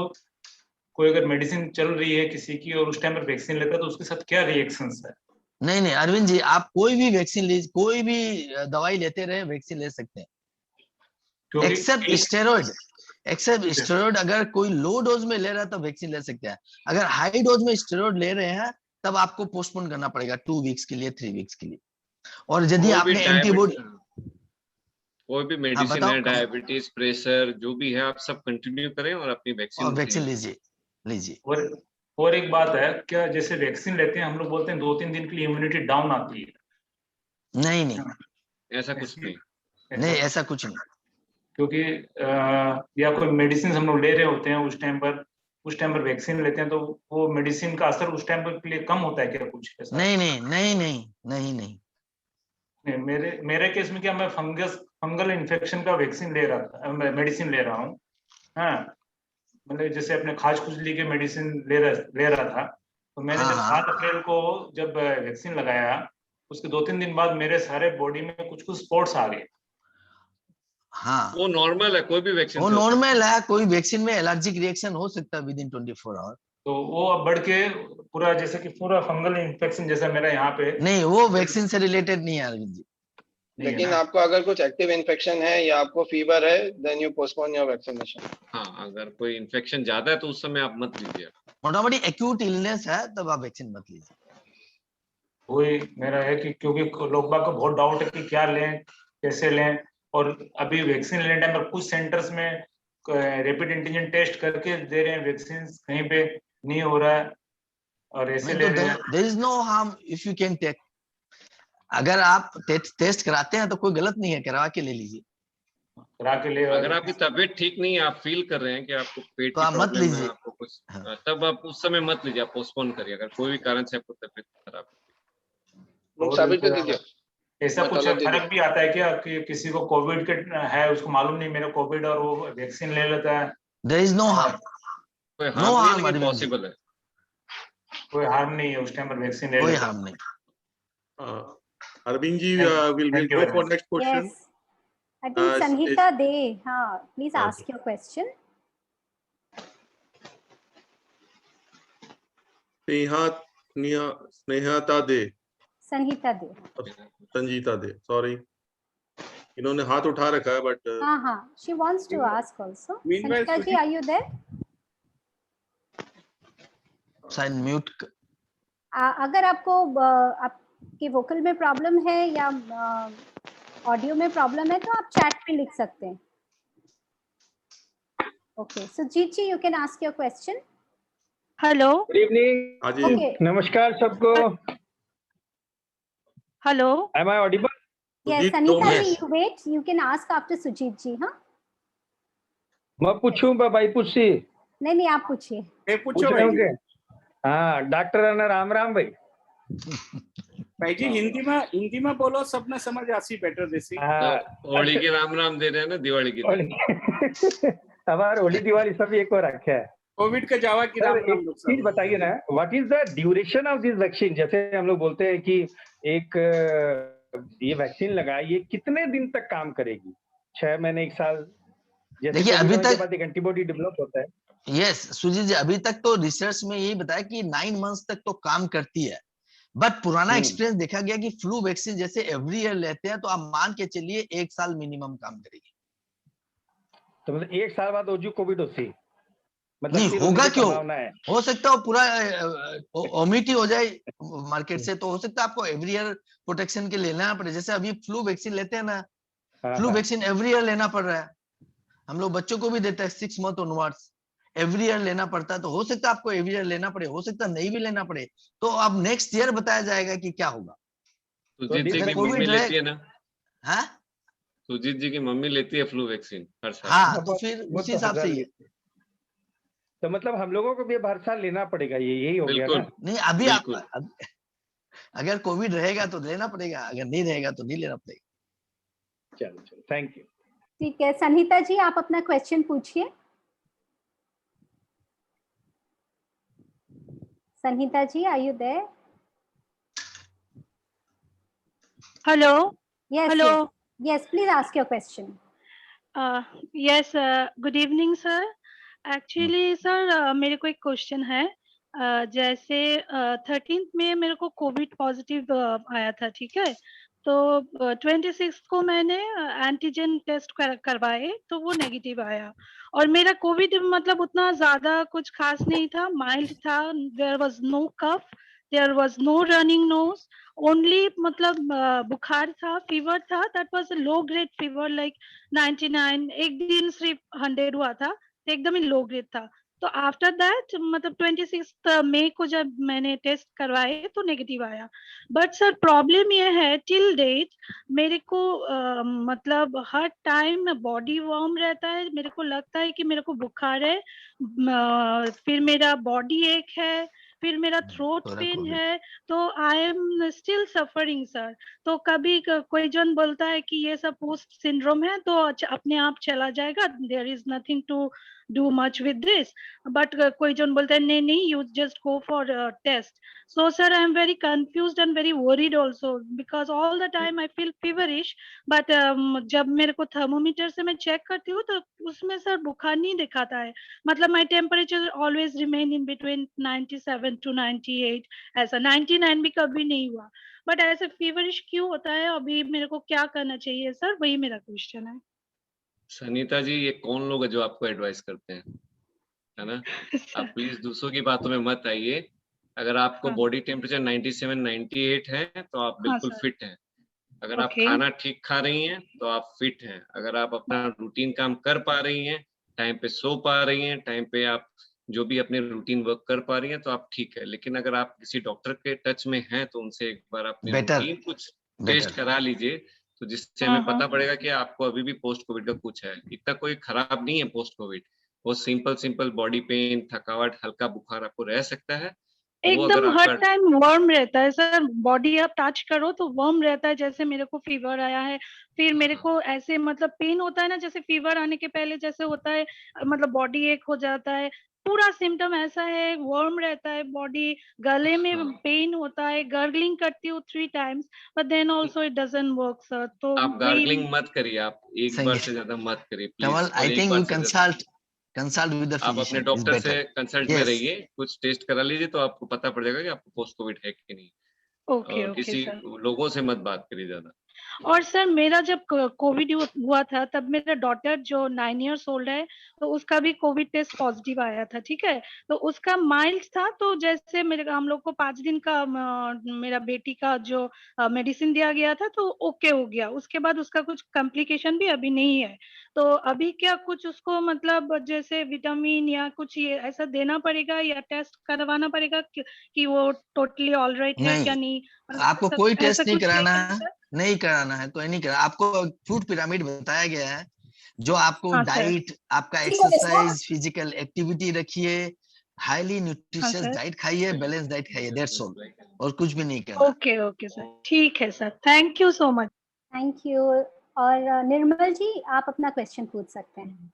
कोई अगर मेडिसिन चल रही है किसी की और उस टाइम पर वैक्सीन लेता है तो उसके साथ क्या रिएक्शंस है? नहीं अरविंद जी, आप कोई भी वैक्सीन लीजिए, कोई भी दवाई लेते रहे, वैक्सीन ले सकते हैं, एक्सेप्ट स्टेरॉइड। अगर कोई लो डोज में ले रहा है तो वैक्सीन ले सकते हैं। अगर हाई डोज में स्टेरॉइड ले रहे हैं तब आपको पोस्टपोन करना पड़ेगा 2 वीक्स के लिए, 3 वीक्स के लिए। और यदि आपने एंटीबॉडी, कोई भी मेडिसिन है, डायबिटीज, प्रेशर जो भी है, आप सब कंटिन्यू करें और अपनी वैक्सीन लीजिए। और एक बात है, क्या जैसे वैक्सीन लेते हैं हम लोग बोलते हैं 2-3 दिन के लिए इम्यूनिटी डाउन आती है? नहीं ऐसा कुछ नहीं, ऐसा कुछ नहीं, क्योंकि या कोई मेडिसिन हम लोग ले रहे होते हैं उस टाइम पर वैक्सीन लेते हैं तो वो मेडिसिन का असर उस टाइम पर के लिए कम होता है क्या कुछ ऐसा? नहीं। मेरे केस में क्या, मैं फंगल इन्फेक्शन का वैक्सीन ले रहा था, मेडिसिन ले रहा हूँ। हाँ, मतलब जैसे अपने खाज खुजली के मेडिसिन ले रहा था, तो मैंने जब 7 अप्रैल को जब वैक्सीन लगाया, उसके 2-3 दिन बाद मेरे सारे बॉडी में कुछ स्पॉट्स आ गए। हाँ, वो नॉर्मल है, कोई भी वैक्सीन वो नॉर्मल है। कोई वैक्सीन में एलर्जिक रिएक्शन हो सकता है विद इन 24 आवर। तो वो अब बढ़ के पूरा जैसे कि पूरा फंगल इन्फेक्शन जैसा मेरा यहाँ पे। नहीं, वो वैक्सीन से रिलेटेड नहीं है अरविंद जी। लेकिन आपको अगर कुछ एक्टिव इन्फेक्शन है या आपको फीवर है, then you postpone your vaccination. हाँ, अगर कोई इन्फेक्शन ज्यादा है तो उस समय आप मत लीजिए। मोटामोटी एक्यूट इलनेस है तब आप वैक्सीन मत लीजिए। वही मेरा है कि क्योंकि लोग बाग को बहुत डाउट है कि क्या लें, कैसे लें, और अभी वैक्सीन लेने टाइम पर कुछ सेंटर्स में रैपिड एंटीजन टेस्ट करके दे रहे हैं वैक्सीन, कहीं पे नहीं हो रहा है और ऐसे ले रहे हैं। There is no harm if you can take. अगर आप टेस्ट कराते हैं तो कोई गलत नहीं है, करवा के ले लीजिए, करा के ले। अगर आपकी तबीयत ठीक नहीं है, आप फील कर रहे हैं कि आपको पेट तो की आप मत प्रॉब्लम है, लीजिए। आपको कुछ, तब आप उस समय मत लीजिए, आप पोस्टपोन करिए। अगर कोई भी कारण से आपको तबीयत खराब है, ऐसा कुछ फर्क भी आता है क्या कि किसी को कोविड है, उसको मालूम नहीं मेरा कोविड, और वो वैक्सीन ले लेता है? There is no harm, no harm possible है, कोई हार्म नहीं है उस टाइम पर वैक्सीन ले, कोई हार्म नहीं। Arvind ji, we'll go for next question. Yes, I think Sanhita De, please ask your question. Snehta दे, संजीता दे, सॉरी, इन्होंने हाथ उठा रखा है but she wants to ask also. Sanhita ji, are you there? Sign mute. अगर आपको आपके वोकल में प्रॉब्लम है या ऑडियो में प्रॉब्लम है तो आप चैट पे लिख सकते हैं। Okay, Sujeet ji, you can ask your question. Hello, good evening, नमस्कार सबको। Hello, am I audible? Yes, Sanita ji, you wait, you can ask after Sujeet ji. हाँ, मैं पूछूं भाई? पूछी नहीं, आप पूछिए। पूछो भाई। हाँ, डॉक्टर राम राम भाई। भाई जी हिंदी में बोलो, सब ने समझ आसी बेटर देसी। होली के राम राम दे रहे हैं ना, दिवाली की। हमारे होली दिवाली सब एक और रखे है। कोविड का जावा की सर राम एक चीज बताइए ना, what is the duration of this vaccine? जैसे हम लोग बोलते हैं कि एक ये वैक्सीन लगाए, ये कितने दिन तक काम करेगी? 6 महीने, 1 साल? जैसे देखिए कोविड अभी होने के तक, बाद एक एंटीबॉडी डेवलप होता है। यस सुजीत जी, अभी तक तो रिसर्च में यही बताया कि 9 मंथ्स तक तो काम करती है, बट पुराना एक्सपीरियंस देखा गया कि फ्लू वैक्सीन जैसे एवरी ईयर लेते हैं तो आप मान के चलिए 1 साल मिनिमम काम करेगी। तो मतलब 1 साल बाद ओजू कोविड होती, मतलब नहीं फिर होने होगा की क्यों, संभावना है? हो सकता है वो पूरा ओमिट ही हो जाए मार्केट से, तो हो सकता है आपको एवरी ईयर प्रोटेक्शन के लेना पड़े। जैसे अभी फ्लू वैक्सीन लेते हैं ना, फ्लू वैक्सीन एवरी ईयर लेना पड़ रहा है, हम लोग बच्चों को भी देते हैं 6 मंथ ऑनवर्ड्स, एवरी ईयर लेना पड़ता है। तो हो सकता है आपको एवरी ईयर लेना पड़े, हो सकता है नहीं भी लेना पड़े, तो अब नेक्स्ट ईयर बताया जाएगा कि क्या होगा। सुजीत जी अगर की मम्मी कोविड लेती है ना? हाँ सुजीत जी की मम्मी लेती है फ्लू वैक्सीन हर साल। हाँ, तो फिर उसी हिसाब से ही है। तो मतलब हम लोगों को भी अब हर साल लेना पड़ेगा, ये यही हो गया ना? नहीं अभी आप अगर कोविड रहेगा तो लेना पड़ेगा, अगर नहीं रहेगा तो नहीं लेना पड़ेगा। चलो चलो, थैंक यू। ठीक है, संहिता जी आप अपना क्वेश्चन पूछिए। Sanhita ji, are you there? Hello. Yes, Hello. yes, please ask your question. Yes, good evening, sir. Actually, sir, मेरे को एक क्वेश्चन है। जैसे 13th में मेरे को कोविड पॉजिटिव आया था, ठीक है? तो 26 को मैंने एंटीजन टेस्ट करवाए तो वो नेगेटिव आया, और मेरा कोविड मतलब उतना ज्यादा कुछ खास नहीं था, माइल्ड था। There was no cough, there was no running nose, only मतलब बुखार था, फीवर था, that was a low grade fever like 99। एक दिन सिर्फ 100 हुआ था, तो एकदम ही लो ग्रेड था। तो आफ्टर दैट मतलब 26 मई को जब मैंने टेस्ट करवाए तो नेगेटिव आया। बट सर प्रॉब्लम ये है, टिल डेट मेरे को मतलब हर टाइम बॉडी वार्म रहता है, मेरे को लगता है कि मेरे को बुखार है, फिर मेरा बॉडी एक है, फिर मेरा थ्रोट पेन है, तो I am still suffering sir. तो कभी कोई जन बोलता है कि ये सब पोस्ट सिंड्रोम है तो अपने आप चला जाएगा, there is nothing to do much with this, but कोई जन बोलता है नहीं नहीं, you just go for test. So sir I am very confused and very worried also, because all the time I feel feverish, but जब मेरे को thermometer से मैं चेक करती हूँ तो उसमें सर बुखार नहीं दिखाता है, मतलब my temperature always remain in between 97 to 98, ऐसा 99 भी कभी नहीं हुआ। बट ऐसे फीवरिश क्यों होता है, अभी मेरे को क्या करना चाहिए सर, वही मेरा क्वेश्चन है। सनीता जी, ये कौन लोग है जो आपको एडवाइस करते हैं, है ना? आप प्लीज दूसरों की बातों में मत आइए। अगर आपको बॉडी टेम्परेचर 97 98 है तो आप बिल्कुल फिट हैं। अगर आप खाना ठीक खा रही हैं तो आप फिट हैं। अगर आप अपना रूटीन काम कर पा रही हैं, टाइम पे सो पा रही हैं, टाइम पे आप जो भी अपने रूटीन वर्क कर पा रही हैं, तो आप ठीक है। लेकिन अगर आप किसी डॉक्टर के टच में हैं तो उनसे एक बार अपने रूटीन कुछ टेस्ट करा लीजिए, तो जिससे हमें पता पड़ेगा कि आपको अभी भी पोस्ट कोविड का कुछ है। इतना कोई खराब नहीं है पोस्ट कोविड, वो सिंपल बॉडी पेन, थकावट, हल्का बुखार आपको रह सकता है। एकदम हर टाइम वार्म रहता है सर, बॉडी आप टच करो तो वार्म रहता है, जैसे मेरे को फीवर आया है, फिर मेरे को ऐसे मतलब पेन होता है ना, जैसे फीवर आने के पहले जैसे होता है, मतलब बॉडी एक हो जाता है, पूरा सिम्टम ऐसा है, वार्म रहता है बॉडी, गले में पेन होता है, गर्गलिंग करती हूँ 3 times, but then also it doesn't work sir. तो आप गार्गलिंग मत करिए, आप एक बार से ज्यादा मत करिए please. I think you consult with the आप अपने डॉक्टर से कंसल्ट में रहिए, कुछ टेस्ट करा लीजिए तो आपको पता पड़ जाएगा कि आपको पोस्ट कोविड है कि नहीं। ओके किसी लोगों से मत बात करिए ज्यादा। और सर मेरा जब कोविड हुआ था तब मेरा डॉटर जो 9 years ओल्ड है, तो उसका भी कोविड टेस्ट पॉजिटिव आया था, ठीक है? तो उसका माइल्ड था, तो जैसे मेरे हम लोग को 5 दिन का मेरा बेटी का जो मेडिसिन दिया गया था तो ओके हो गया, उसके बाद उसका कुछ कॉम्प्लिकेशन भी अभी नहीं है। तो अभी क्या कुछ उसको मतलब जैसे विटामिन या कुछ ये ऐसा देना पड़ेगा या टेस्ट करवाना पड़ेगा कि वो टोटली ऑलराइट है क्या नहीं? आपको कोई टेस्ट नहीं कराना है, नहीं कराना है तो नहीं करा। आपको फूड पिरामिड बताया गया है, जो आपको डाइट, आपका एक्सरसाइज, फिजिकल एक्टिविटी रखिए, हाईली न्यूट्रिशियस डाइट खाइए, बैलेंस डाइट खाइए, दैट्स ऑल, और कुछ भी नहीं करना। ओके ओके सर, ठीक है sir, thank you so much. Thank you. और निर्मल जी आप अपना क्वेश्चन पूछ सकते हैं।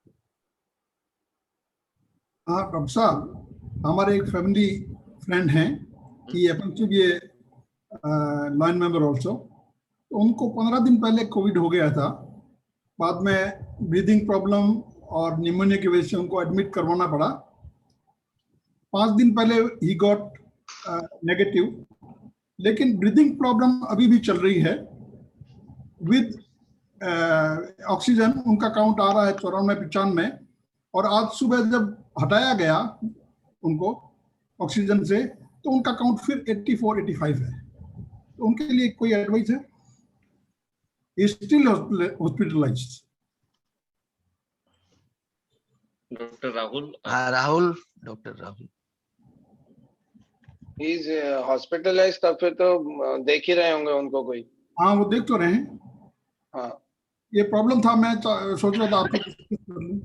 हाँ डॉक्टर साहब, हमारे एक फैमिली फ्रेंड हैं, he happens to be a line member also. तो उनको 15 दिन पहले कोविड हो गया था, बाद में ब्रीदिंग प्रॉब्लम और निमोनिया की वजह से उनको एडमिट करवाना पड़ा। 5 दिन पहले ही गॉट नेगेटिव, लेकिन ब्रीदिंग प्रॉब्लम अभी भी चल रही है। विद ऑक्सीजन उनका काउंट आ रहा है 94-95, और आज सुबह जब हटाया गया उनको ऑक्सीजन से तो उनका काउंट फिर 84-85 है। तो उनके लिए कोई एडवाइस है? Still hospitalised. डॉक्टर राहुल। हाँ Rahul, doctor Rahul. He's hospitalized, तब फिर तो देख ही रहे होंगे उनको कोई। हाँ वो देख तो रहे हैं। हाँ ये प्रॉब्लम था, मैं सोच रहा था आपसे डिस्कस कर लूं।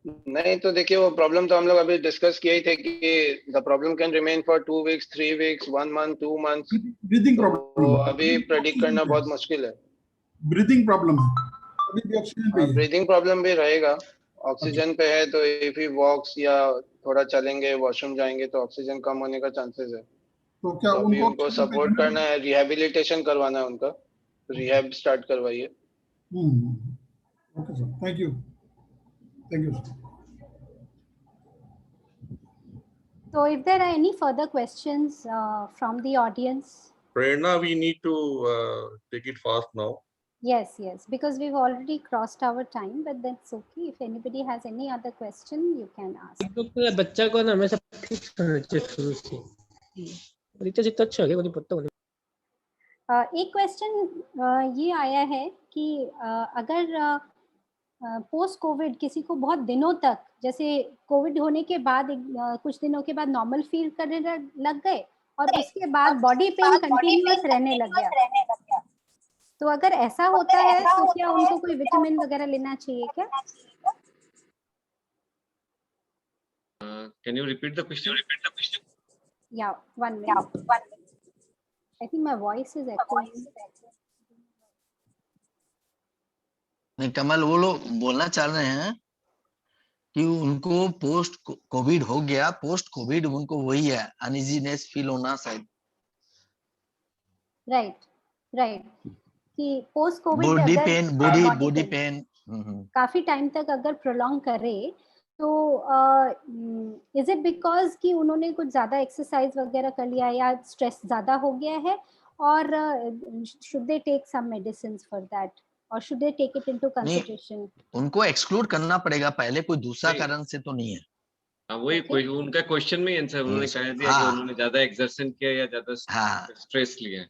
नहीं तो देखिए, वो प्रॉब्लम तो हम लोग अभी डिस्कस किए ही थे कि the problem can remain for 2 weeks, 3 weeks, 1 month, 2 months। Breathing problem, तो अभी प्रेडिक्ट करना बहुत मुश्किल है। ब्रीदिंग प्रॉब्लम है, अभी भी ऑक्सीजन पे ही है। ब्रीदिंग प्रॉब्लम भी रहेगा, ऑक्सीजन पे है तो इफ ही वॉक्स या थोड़ा चलेंगे, वॉशरूम जाएंगे तो ऑक्सीजन कम होने का चांसेस है। तो क्या तो अभी उनको सपोर्ट करना है, रिहेबिलिटेशन करवाना है उनका, रिहैब स्टार्ट करवाइए। Okay sir, thank you, thank you sir. So if there are any further questions from the audience? Prerna, we need to take it fast now. Yes, because we've already crossed our time, but that's okay. If anybody has any other question, you can ask. बच्चा को ना हमेशा fix होना चाहिए शुरू से। Recharge इतना अच्छा है, मुझे पता नहीं। एक क्वेश्चन ये आया है कि अगर पोस्ट कोविड किसी को बहुत दिनों तक, जैसे कोविड होने के बाद कुछ दिनों के बाद नॉर्मल फील करने लग गए और उसके बाद बॉडी पेन कंटिन्यूअस रहने लग गया, तो अगर ऐसा होता है तो क्या उनको कोई विटामिन वगैरह लेना चाहिए क्या? Can you repeat the question? Yeah, 1 minute. I think my voice is echoing. नहीं कमल, वो लोग बोलना चाह रहे हैं कि उनको पोस्ट कोविड हो गया, पोस्ट कोविड उनको वही है अनइजीनेस फील होना शायद। राइट कि पोस्ट कोविड बॉडी पेन काफी टाइम तक अगर प्रोलॉन्ग करे तो इज इट बिकॉज कि उन्होंने कुछ ज्यादा एक्सरसाइज वगैरह कर लिया या स्ट्रेस ज्यादा हो गया है, और should they take some medicines for that और should they take it into consideration? उनको एक्सक्लूड करना पड़ेगा पहले, कोई दूसरा कारण से तो नहीं है। हाँ वही कोई उनका क्वेश्चन में आंसर उन्होंने कह दिया कि उन्होंने ज्यादा एक्सर्शन किया या ज्यादा स्ट्रेस लिया है।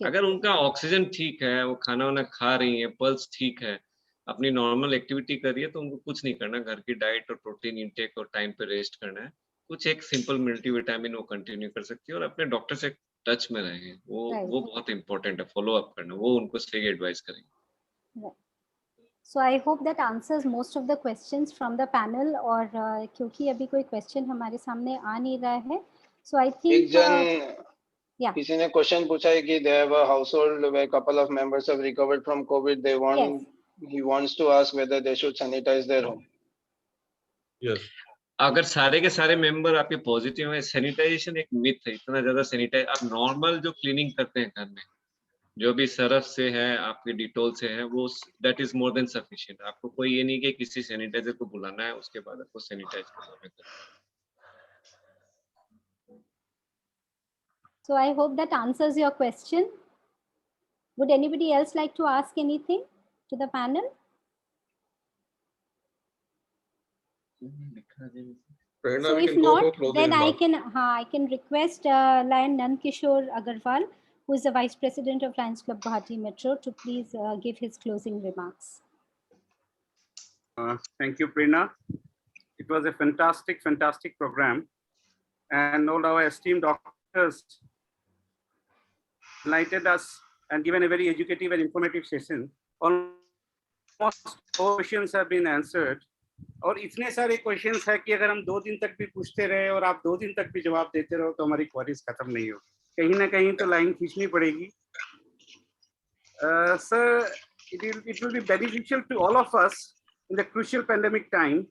अगर उनका ऑक्सीजन ठीक है, वो खाना वाना खा रही है, पल्स ठीक है, अपनी नॉर्मल एक्टिविटी कर रही है, तो उनको कुछ नहीं करना, घर की डाइट और प्रोटीन इंटेक और टाइम पे रेस्ट करना है। कुछ एक सिंपल मल्टीविटामिन वो कंटिन्यू कर सकती है और अपने डॉक्टर से टच में रहेंगे, वो बहुत इंपॉर्टेंट है, फॉलो अप करना, वो उनको सही एडवाइस करेंगे। So I hope that answers most of the questions from the panel, और क्योंकि अभी कोई क्वेश्चन हमारे सामने आ नहीं रहा है, so I think किसी ने क्वेश्चन पूछा है कि they have a household where couple of members have recovered from COVID. They want he wants to ask whether they should sanitize their home. Yes. अगर सारे के सारे मेंबर आपके पॉजिटिव है, सैनिटाइजेशन एक मिथ है, इतना ज्यादा सैनिटाइज आप नॉर्मल जो क्लीनिंग करते हैं घर में, जो भी सरफ से है, आपके डिटोल से है, वो that is more than sufficient. आपको कोई ये नहीं कि किसी सैनिटाइजर को बुलाना है उसके बाद आपको सैनिटाइज करना है। So I hope that answers your question. Would anybody else like to ask anything to the panel? Prerna, so if not, then I can request Lion Nandkishore Agarwal, who is the Vice President of Lions Club Guwahati Metro, to please give his closing remarks. Thank you, Prerna. It was a fantastic program, and all our esteemed doctors enlightened us and given a very educative and informative session. Almost all questions have been answered. और इतने सारे questions है कि अगर हम 2 दिन तक भी पूछते रहे और आप 2 दिन तक भी जवाब देते रहो तो हमारी क्वेरीज खत्म नहीं होगी, कहीं ना कहीं तो लाइन खींचनी पड़ेगी। Sir, it will be beneficial to all of us in the crucial pandemic time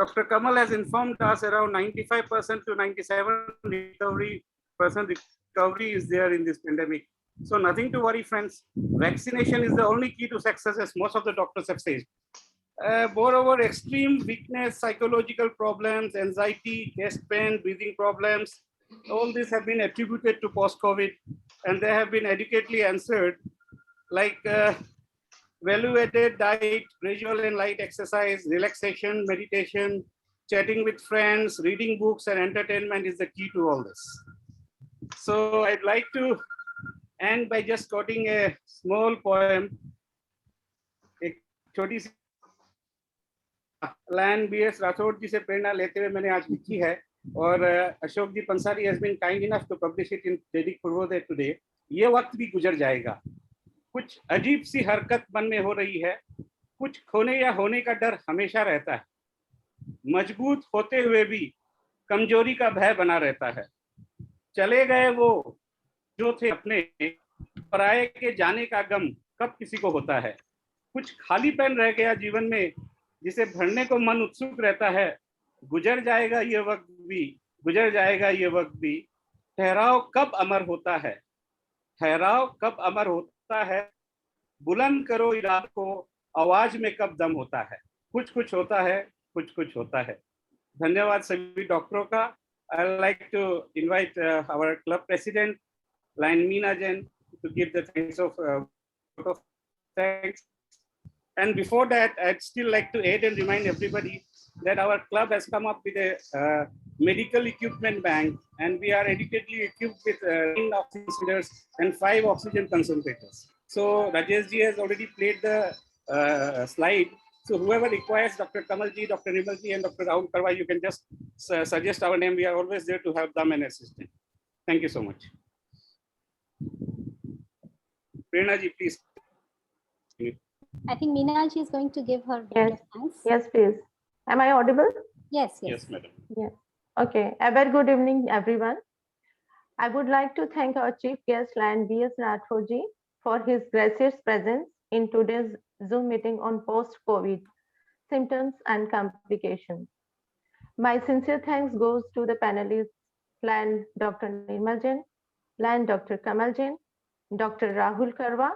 Dr. Kamal has informed us around 95% to 97% recovery is there in this pandemic. So nothing to worry, friends. Vaccination is the only key to success, as most of the doctors have said. Moreover, extreme weakness, psychological problems, anxiety, chest pain, breathing problems, all these have been attributed to post-COVID, and they have been adequately answered, like value-added diet, gradual and light exercise, relaxation, meditation, chatting with friends, reading books, and entertainment is the key to all this. So I'd like to end by just quoting a small poem. एक छोटी sea lion BS Rathore जी से प्रेरणा लेते हुए मैंने आज लिखी है, और अशोक जी पंसारी has been kind enough to publish it in Vedic Purvodaya today. ये वक्त भी गुजर जाएगा, कुछ अजीब सी हरकत मन में हो रही है, कुछ खोने या होने का डर हमेशा रहता है, मजबूत होते हुए भी कमजोरी का भय बना रहता है, चले गए वो जो थे अपने, पराये के जाने का गम कब किसी को होता है, कुछ खालीपन रह गया जीवन में जिसे भरने को मन उत्सुक रहता है, गुजर जाएगा ये वक्त भी, गुजर जाएगा ये वक्त भी, ठहराव कब अमर होता है, ठहराव कब अमर होता है, बुलंद करो इराद को, आवाज में कब दम होता है, कुछ कुछ होता है, कुछ कुछ होता है। धन्यवाद सभी डॉक्टरों का। I would like to invite our club president, Lion Meena Jain, to give the thanks of thanks. And before that, I'd still like to add and remind everybody that our club has come up with a medical equipment bank, and we are adequately equipped with 9 oxygen cylinders and 5 oxygen concentrators. So Rajesh ji has already played the slide. So whoever requires Dr. Kamal ji, Dr. Nirmal ji, and Dr. Rahul Karwa, you can just suggest our name. We are always there to help them and assist them. Thank you so much. Prerna ji, please. I think Meena ji is going to give her vote of thanks. Yes, please. Am I audible? Yes, Yes, madam. Yeah. Okay. A very good evening, everyone. I would like to thank our chief guest, Lion B.S. Rathore ji, for his gracious presence in today's Zoom meeting on post-COVID symptoms and complications. My sincere thanks goes to the panelists, Lion Dr. Nirmal Jain, Lion Dr. Kamal Jain, Dr. Rahul Karwa,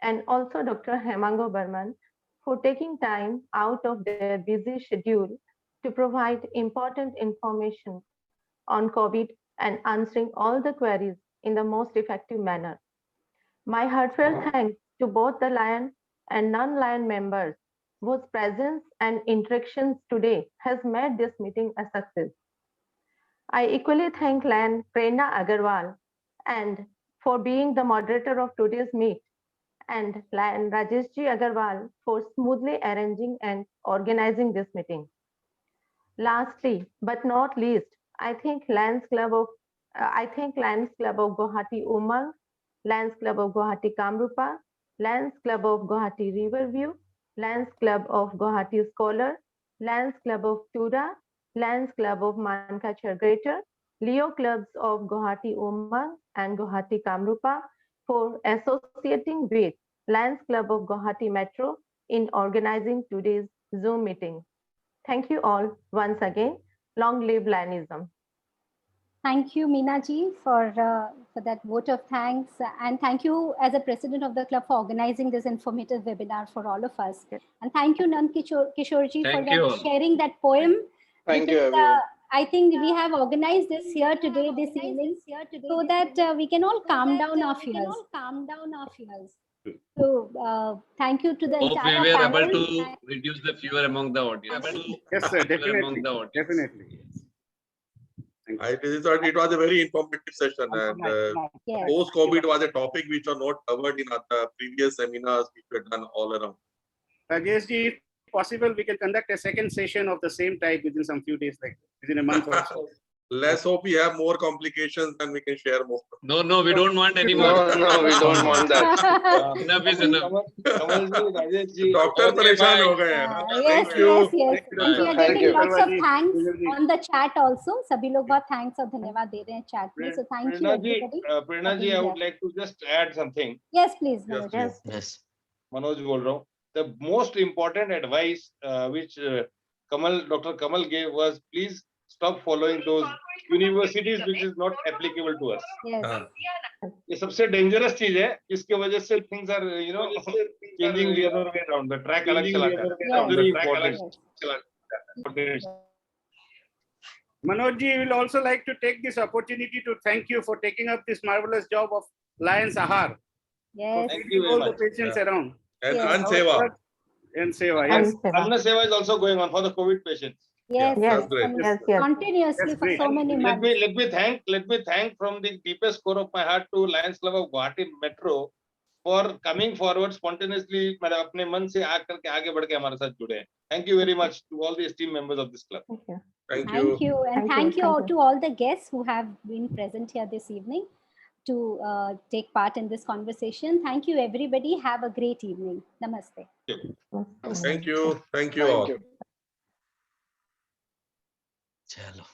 and also Dr. Hemango Burman for taking time out of their busy schedule to provide important information on COVID and answering all the queries in the most effective manner. My heartfelt thanks to both the Lion and non-Lion members whose presence and interactions today has made this meeting a success. I equally thank Lion Prerna Agarwal and for being the moderator of today's meet, and Lion Rajesh ji Agarwal for smoothly arranging and organizing this meeting. Lastly, but not least, I thank Lions Club of Guwahati Umang, Lions Club of Guwahati Kamrupa, Lions Club of Guwahati Riverview, Lions Club of Guwahati Scholar, Lions Club of Tura, Lions Club of Mankachar Greater, Leo Clubs of Guwahati Umang and Guwahati Kamrupa for associating with Lions Club of Guwahati Metro in organizing today's Zoom meeting. Thank you all once again. Long live Lionism. Thank you, Meena ji, for that vote of thanks. And thank you as a president of the club for organizing this informative webinar for all of us. And thank you, Nand Kishore ji, for sharing that poem. Thank you, everyone. I think we have organized this here today, this evening, so that we can all calm down our fears. So thank you to the Hope entire we were panel. able to reduce the fear among the audience. Yes, sir, definitely. Among the audience. Definitely. It was a very informative session, and Yes. post-COVID was a topic which was not covered in the previous seminars which were done all around. Rajesh ji, if possible, we can conduct a second session of the same type within some few days, like within a month or so. Let's hope we have more complications and we can share more. No, we don't want any more. No, we don't want that. Enough is enough. Doctor परेशान हो गए हैं. Yes, yes, yes. And we are Thank getting you. lots of thanks on the chat also. सभी लोग बहुत thanks और धन्यवाद दे रहे हैं chat में. So thank you everybody. Prerna ji, I would like to just add something. Yes, please. Manoj. Yes. Manoj बोल रहा हूँ. The most important advice which Dr. Kamal gave was, please stop following those universities which is not applicable to us. Yes. ये सबसे dangerous चीज है, इसके वजह से things are, you know, changing the other way around. The track अलग चला जाता है. That's very important. Manoj ji, will also like to take this opportunity to thank you for taking up this marvelous job of Lions Ahar. Yes. Thank you very All much. the patients around. And Yes. Seva. And Seva, yes. Anna Seva is also going on for the COVID patients. Yes. That's great. Continuously That's for great. so many months. Let me thank from the deepest core of my heart to Lions Club of Guwahati Metro for coming forward spontaneously, मतलब अपने मन से आगे बढ़ के हमारे साथ जुड़े हैं. Thank you very much to all the esteemed members of this club. Thank you. And thank you all to all the guests who have been present here this evening to take part in this conversation. Thank you, everybody. Have a great evening. Namaste. Thank you. Thank you all. चलो